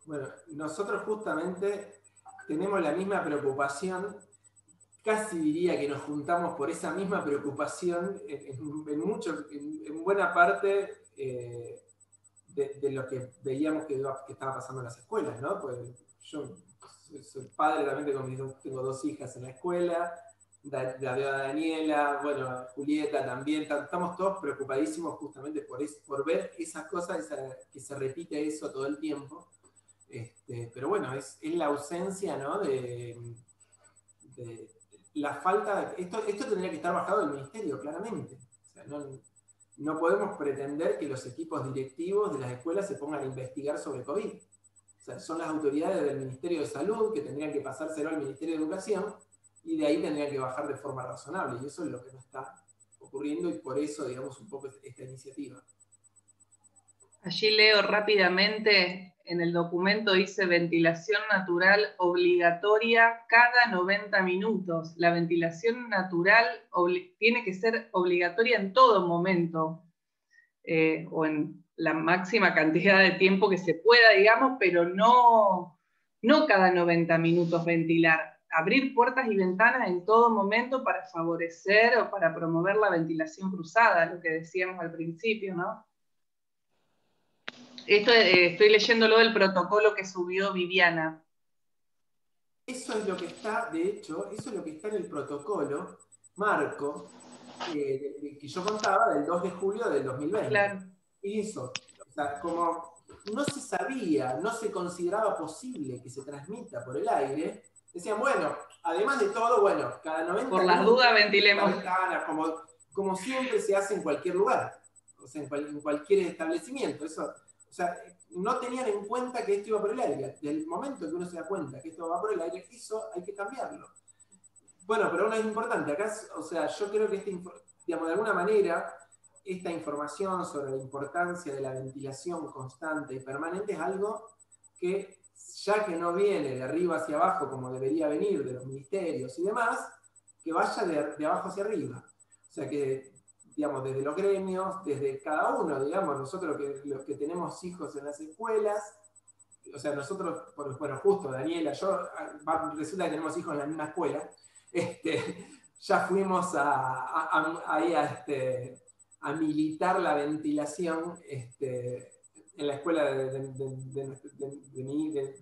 Bueno, nosotros justamente tenemos la misma preocupación, casi diría que nos juntamos por esa misma preocupación en buena parte de lo que veíamos que estaba pasando en las escuelas, ¿no? Pues yo soy padre también, tengo 2 hijas en la escuela, la veo a Daniela, bueno, Julieta también, estamos todos preocupadísimos justamente por ver esas cosas, que se repite eso todo el tiempo. Pero bueno, es la ausencia, ¿no? de la falta. Esto tendría que estar bajado del ministerio, claramente. O sea, no podemos pretender que los equipos directivos de las escuelas se pongan a investigar sobre COVID. O sea, son las autoridades del Ministerio de Salud que tendrían que pasárselo al Ministerio de Educación y de ahí tendrían que bajar de forma razonable. Y eso es lo que no está ocurriendo y por eso, digamos, un poco esta iniciativa. Allí leo rápidamente, en el documento dice ventilación natural obligatoria cada 90 minutos. La ventilación natural tiene que ser obligatoria en todo momento, o en la máxima cantidad de tiempo que se pueda, digamos, pero no cada 90 minutos ventilar. abrir puertas y ventanas en todo momento para favorecer o para promover la ventilación cruzada, lo que decíamos al principio, ¿no? Esto estoy leyéndolo del protocolo que subió Viviana. Eso es lo que está, de hecho, eso es lo que está en el protocolo marco que yo contaba del 2 de julio del 2020. Claro. Y eso, o sea, como no se sabía, no se consideraba posible que se transmita por el aire, decían, bueno, además de todo, bueno, cada 90 por las dudas ventilemos. Ventanas, como siempre se hace en cualquier lugar, o sea, en cualquier establecimiento. Eso, o sea, no tenían en cuenta que esto iba por el aire. Desde el momento que uno se da cuenta que esto va por el aire, eso hay que cambiarlo. Bueno, pero aún es importante. Acá, o sea, yo creo que digamos, de alguna manera, esta información sobre la importancia de la ventilación constante y permanente es algo que, ya que no viene de arriba hacia abajo como debería venir de los ministerios y demás, que vaya de abajo hacia arriba. O sea que, digamos, desde los gremios, desde cada uno, digamos, nosotros los que tenemos hijos en las escuelas, o sea, nosotros, bueno, justo Daniela, yo, resulta que tenemos hijos en la misma escuela, ya fuimos a militar la ventilación en la escuela de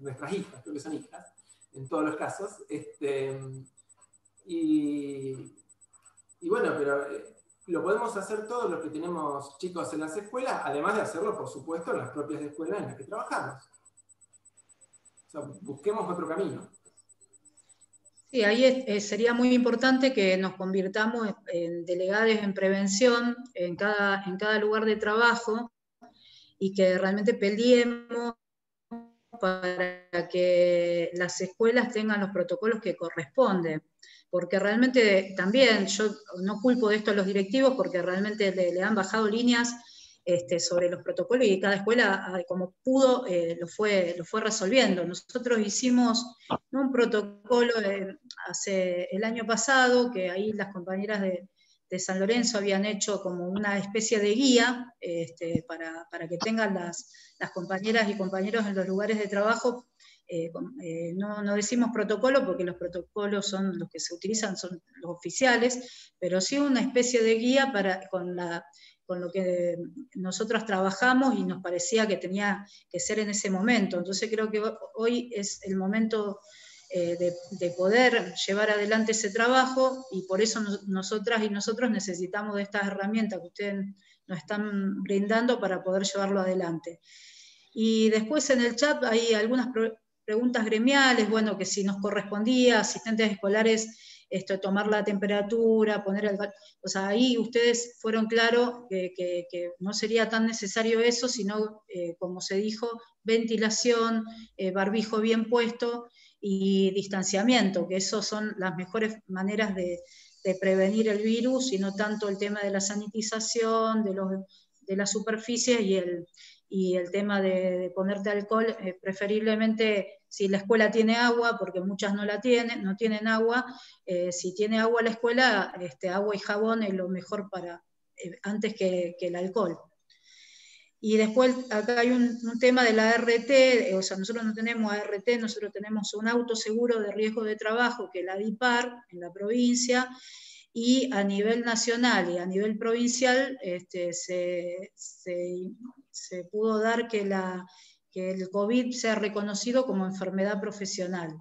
nuestras hijas, creo que son hijas, en todos los casos. Y bueno, pero lo podemos hacer todos los que tenemos chicos en las escuelas, además de hacerlo, por supuesto, en las propias escuelas en las que trabajamos. O sea, busquemos otro camino. Sí, ahí sería muy importante que nos convirtamos en delegados en prevención en cada lugar de trabajo y que realmente peleemos para que las escuelas tengan los protocolos que corresponden. Porque realmente también, yo no culpo de esto a los directivos, porque realmente le han bajado líneas sobre los protocolos y cada escuela, como pudo, lo fue resolviendo. Nosotros hicimos un protocolo hace el año pasado, que ahí las compañeras de San Lorenzo habían hecho como una especie de guía para que tengan las compañeras y compañeros en los lugares de trabajo. No decimos protocolo porque los protocolos son los que se utilizan, son los oficiales, pero sí una especie de guía con lo que nosotros trabajamos y nos parecía que tenía que ser en ese momento. Entonces creo que hoy es el momento de poder llevar adelante ese trabajo y por eso nosotras y nosotros necesitamos de estas herramientas que ustedes nos están brindando para poder llevarlo adelante. Y después en el chat hay algunas preguntas gremiales, bueno, que si nos correspondía, asistentes escolares, tomar la temperatura, o sea, ahí ustedes fueron claros que no sería tan necesario eso, sino, como se dijo, ventilación, barbijo bien puesto y distanciamiento, que eso son las mejores maneras de prevenir el virus, y no tanto el tema de la sanitización, de las superficies y el tema de ponerte alcohol, preferiblemente si la escuela tiene agua, porque muchas no tienen agua, si tiene agua la escuela, agua y jabón es lo mejor antes que el alcohol. Y después acá hay un tema de la ART, o sea, nosotros no tenemos ART, nosotros tenemos un auto seguro de riesgo de trabajo, que es la DIPAR, en la provincia, y a nivel nacional y a nivel provincial se pudo dar que el COVID sea reconocido como enfermedad profesional.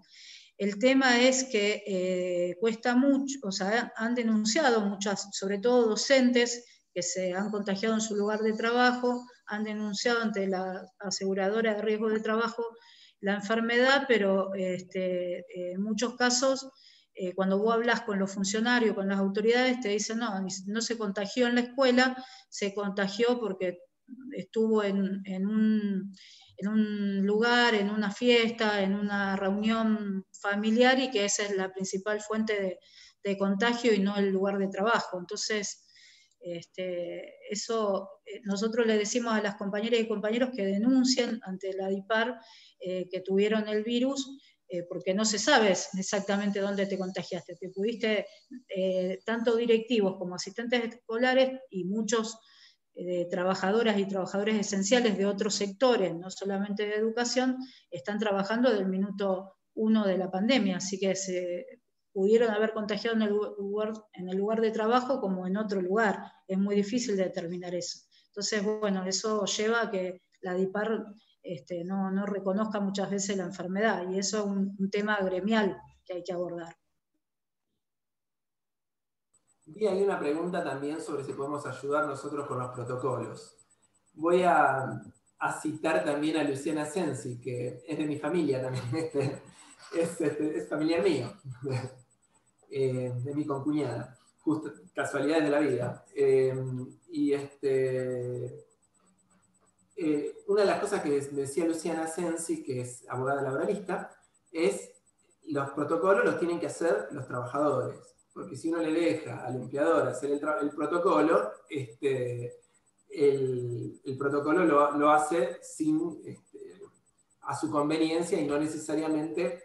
El tema es que cuesta mucho, o sea, han denunciado muchas, sobre todo docentes, que se han contagiado en su lugar de trabajo, han denunciado ante la aseguradora de riesgo de trabajo la enfermedad, pero en muchos casos, cuando vos hablas con los funcionarios, con las autoridades, te dicen, no se contagió en la escuela, se contagió porque estuvo en un lugar, en una fiesta, en una reunión familiar, y que esa es la principal fuente de contagio y no el lugar de trabajo. Entonces, eso nosotros le decimos a las compañeras y compañeros que denuncien ante la DIPAR que tuvieron el virus, porque no se sabe exactamente dónde te contagiaste. Te pudiste, tanto directivos como asistentes escolares y muchos trabajadoras y trabajadores esenciales de otros sectores, no solamente de educación, están trabajando del minuto 1 de la pandemia, así que se pudieron haber contagiado en el lugar de trabajo como en otro lugar. Es muy difícil determinar eso. Entonces, bueno, eso lleva a que la DIPAR no reconozca muchas veces la enfermedad, y eso es un tema gremial que hay que abordar. Y hay una pregunta también sobre si podemos ayudar nosotros con los protocolos. Voy a citar también a Luciana Sensi, que es de mi familia también, es familiar mío, de mi concuñada, justo casualidades de la vida. Una de las cosas que decía Luciana Sensi, que es abogada laboralista, es los protocolos los tienen que hacer los trabajadores, porque si uno le deja al empleador hacer el protocolo, el protocolo lo hace a su conveniencia y no necesariamente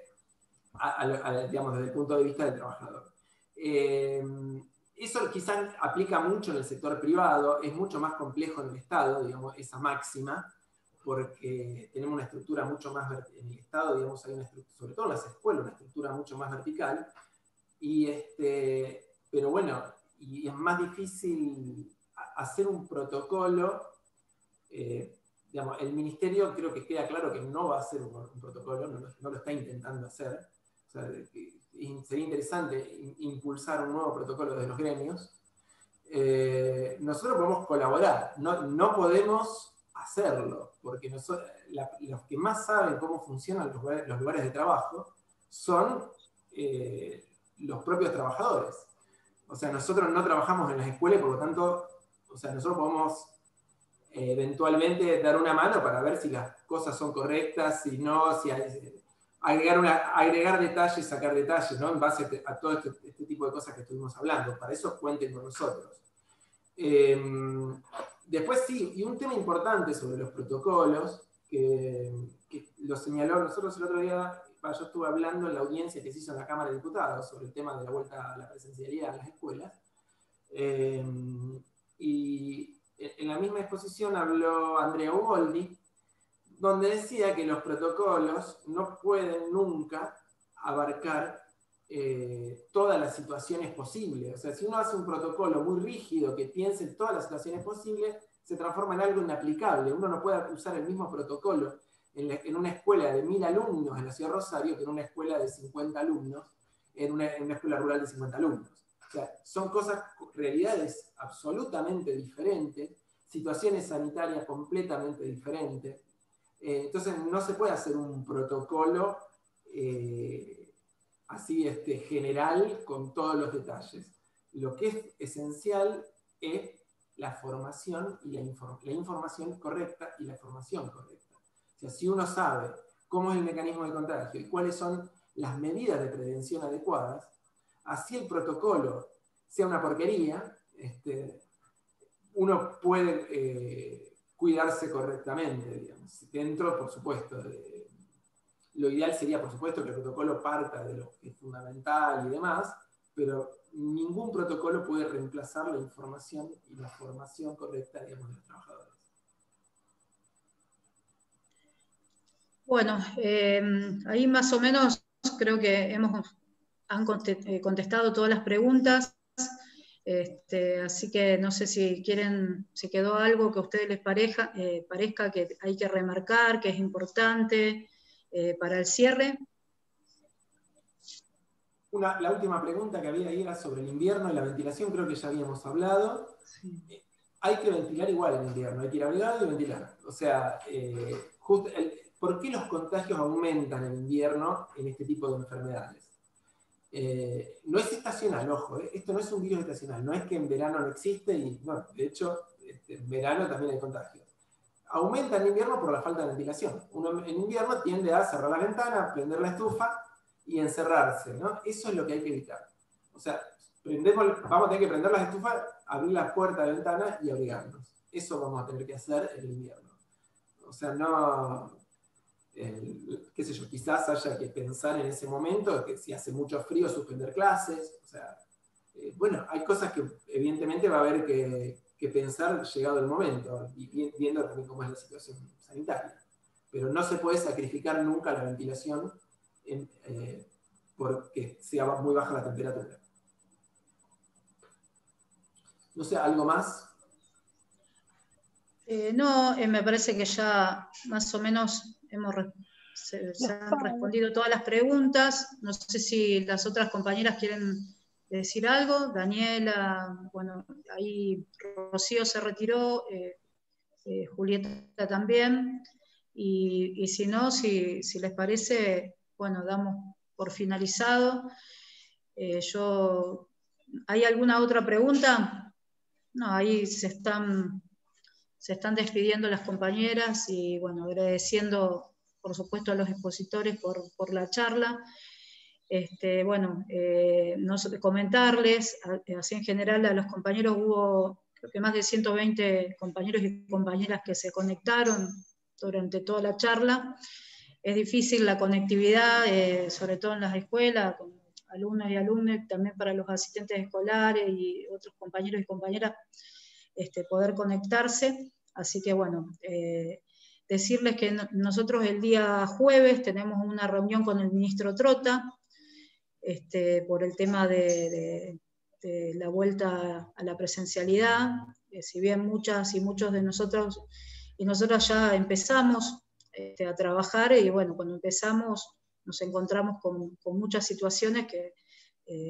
digamos, desde el punto de vista del trabajador. Eso quizás aplica mucho en el sector privado, es mucho más complejo en el Estado, digamos, esa máxima, porque tenemos una estructura mucho más en el Estado, digamos, hay una estructura, sobre todo en las escuelas, una estructura mucho más vertical, pero bueno, y es más difícil hacer un protocolo. Digamos, el ministerio creo que queda claro que no va a hacer un protocolo, no lo está intentando hacer. O sea, sería interesante impulsar un nuevo protocolo de los gremios. Nosotros podemos colaborar, no podemos hacerlo, porque los que más saben cómo funcionan los lugares de trabajo son los propios trabajadores. O sea, nosotros no trabajamos en las escuelas, por lo tanto, o sea, nosotros podemos eventualmente dar una mano para ver si las cosas son correctas, si no, si hay, agregar detalles, sacar detalles, ¿no? En base a todo este tipo de cosas que estuvimos hablando. Para eso cuenten con nosotros. Después sí, y un tema importante sobre los protocolos, que lo señaló nosotros el otro día, yo estuve hablando en la audiencia que se hizo en la Cámara de Diputados sobre el tema de la vuelta a la presencialidad en las escuelas, y en la misma exposición habló Andrea Ugoldi, donde decía que los protocolos no pueden nunca abarcar todas las situaciones posibles. O sea, si uno hace un protocolo muy rígido que piense en todas las situaciones posibles, se transforma en algo inaplicable. Uno no puede usar el mismo protocolo en una escuela de 1000 alumnos en la ciudad de Rosario que en una escuela de 50 alumnos, en una escuela rural de 50 alumnos. O sea, son realidades absolutamente diferentes, situaciones sanitarias completamente diferentes. Entonces no se puede hacer un protocolo así general con todos los detalles. Lo que es esencial es la formación y la información correcta y la formación correcta. O sea, si uno sabe cómo es el mecanismo de contagio y cuáles son las medidas de prevención adecuadas, así el protocolo sea una porquería, uno puede cuidarse correctamente, digamos. Dentro, por supuesto, lo ideal sería, por supuesto, que el protocolo parta de lo que es fundamental y demás, pero ningún protocolo puede reemplazar la información y la formación correcta, digamos, de los trabajadores. Bueno, ahí más o menos creo que han contestado todas las preguntas. Así que no sé si quieren, si quedó algo que a ustedes les parezca que hay que remarcar, que es importante para el cierre. La última pregunta que había ahí era sobre el invierno y la ventilación, creo que ya habíamos hablado. Sí. Hay que ventilar igual en invierno, hay que ir abrigado y ventilar. O sea, ¿por qué los contagios aumentan en invierno en este tipo de enfermedades? No es estacional, ojo, esto no es un virus estacional, no es que en verano no existe, y no, de hecho, en verano también hay contagios. Aumenta en invierno por la falta de ventilación. Uno en invierno tiende a cerrar la ventana, prender la estufa y encerrarse, ¿no? Eso es lo que hay que evitar. O sea, vamos a tener que prender las estufas, abrir las puertas de ventana y abrigarnos. Eso vamos a tener que hacer en invierno. O sea, no... qué sé yo, quizás haya que pensar en ese momento que si hace mucho frío suspender clases, o sea, bueno, hay cosas que evidentemente va a haber que pensar llegado el momento y viendo también cómo es la situación sanitaria, pero no se puede sacrificar nunca la ventilación porque sea muy baja la temperatura. No sé, ¿algo más? No, me parece que ya más o menos se han respondido todas las preguntas. No sé si las otras compañeras quieren decir algo. Daniela, bueno, ahí Rocío se retiró, Julieta también. Y si no, si les parece, bueno, damos por finalizado. ¿Hay alguna otra pregunta? No, ahí se están despidiendo las compañeras y, bueno, agradeciendo, por supuesto, a los expositores por la charla. Bueno, no sé, comentarles, así en general a los compañeros hubo, creo que más de 120 compañeros y compañeras que se conectaron durante toda la charla. Es difícil la conectividad, sobre todo en las escuelas, con alumnos y alumnas, también para los asistentes escolares y otros compañeros y compañeras, poder conectarse. Así que, bueno, decirles que nosotros el día jueves tenemos una reunión con el ministro Trota, por el tema de la vuelta a la presencialidad. Si bien muchas y muchos de nosotros y nosotras ya empezamos a trabajar, y bueno, cuando empezamos nos encontramos con muchas situaciones que,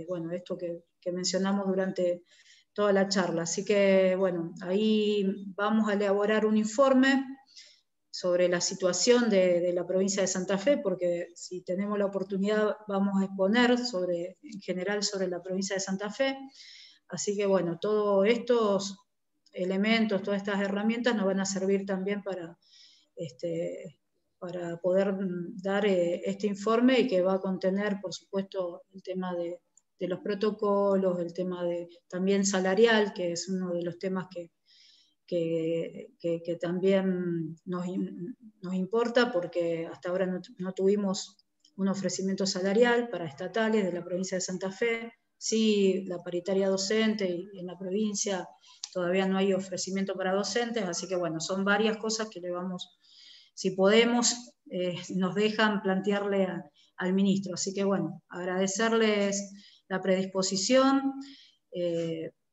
bueno, esto que mencionamos durante toda la charla. Así que, bueno, ahí vamos a elaborar un informe sobre la situación de la provincia de Santa Fe, porque si tenemos la oportunidad vamos a exponer en general sobre la provincia de Santa Fe. Así que, bueno, todos estos elementos, todas estas herramientas nos van a servir también para poder dar este informe, y que va a contener, por supuesto, el tema de los protocolos, el tema también salarial, que es uno de los temas que también nos importa, porque hasta ahora no tuvimos un ofrecimiento salarial para estatales de la provincia de Santa Fe. Sí, la paritaria docente, y en la provincia todavía no hay ofrecimiento para docentes, así que, bueno, son varias cosas que le vamos, si podemos, nos dejan plantearle al ministro. Así que, bueno, agradecerles la predisposición.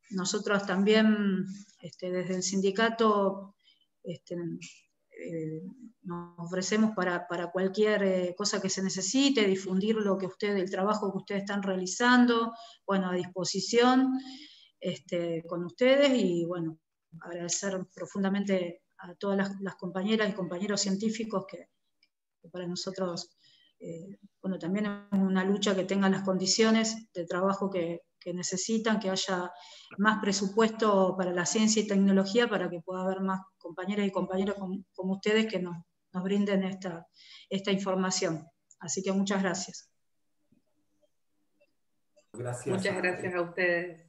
Nosotros también, desde el sindicato, nos ofrecemos para cualquier cosa que se necesite, difundir el trabajo que ustedes están realizando, bueno, a disposición con ustedes. Y, bueno, agradecer profundamente a todas las compañeras y compañeros científicos que para nosotros, bueno, también es una lucha que tengan las condiciones de trabajo que necesitan, que haya más presupuesto para la ciencia y tecnología, para que pueda haber más compañeras y compañeros como ustedes que nos brinden esta información. Así que muchas gracias. Gracias. Muchas gracias a ustedes.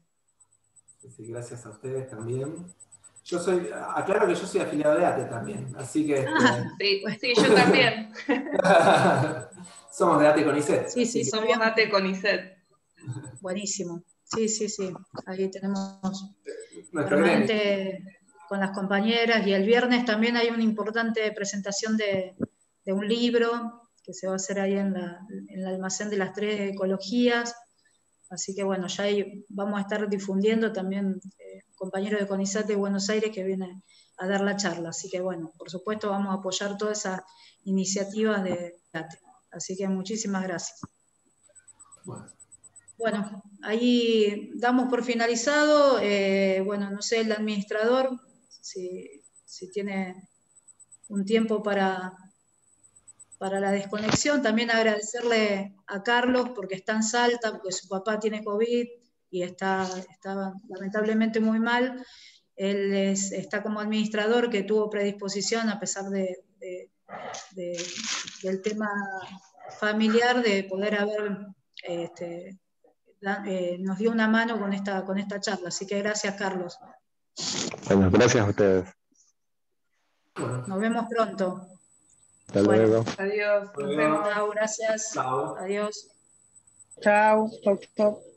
Sí, gracias a ustedes también. Aclaro que yo soy afiliado de ATE también, así que... Sí, yo también. Somos de ATE CONICET. Sí, somos ATE CONICET. Buenísimo. Sí. Ahí tenemos nuestro permanente con las compañeras, y el viernes también hay una importante presentación de un libro que se va a hacer ahí en el almacén de las 3 ecologías. Así que, bueno, ya ahí vamos a estar difundiendo también compañeros de CONICET de Buenos Aires que vienen a dar la charla. Así que, bueno, por supuesto vamos a apoyar todas esas iniciativas de ATE. Así que muchísimas gracias. Bueno, ahí damos por finalizado. Bueno, no sé, el administrador, si tiene un tiempo para la desconexión. También agradecerle a Carlos, porque está en Salta, porque su papá tiene COVID y está lamentablemente muy mal. Él está como administrador, que tuvo predisposición, a pesar del tema familiar, de poder haber... nos dio una mano con esta charla. Así que gracias, Carlos. Bueno, gracias a ustedes. Nos vemos pronto. Hasta luego. Adiós. Nos vemos. Chao, gracias. Chao. Adiós. Chao. Chao.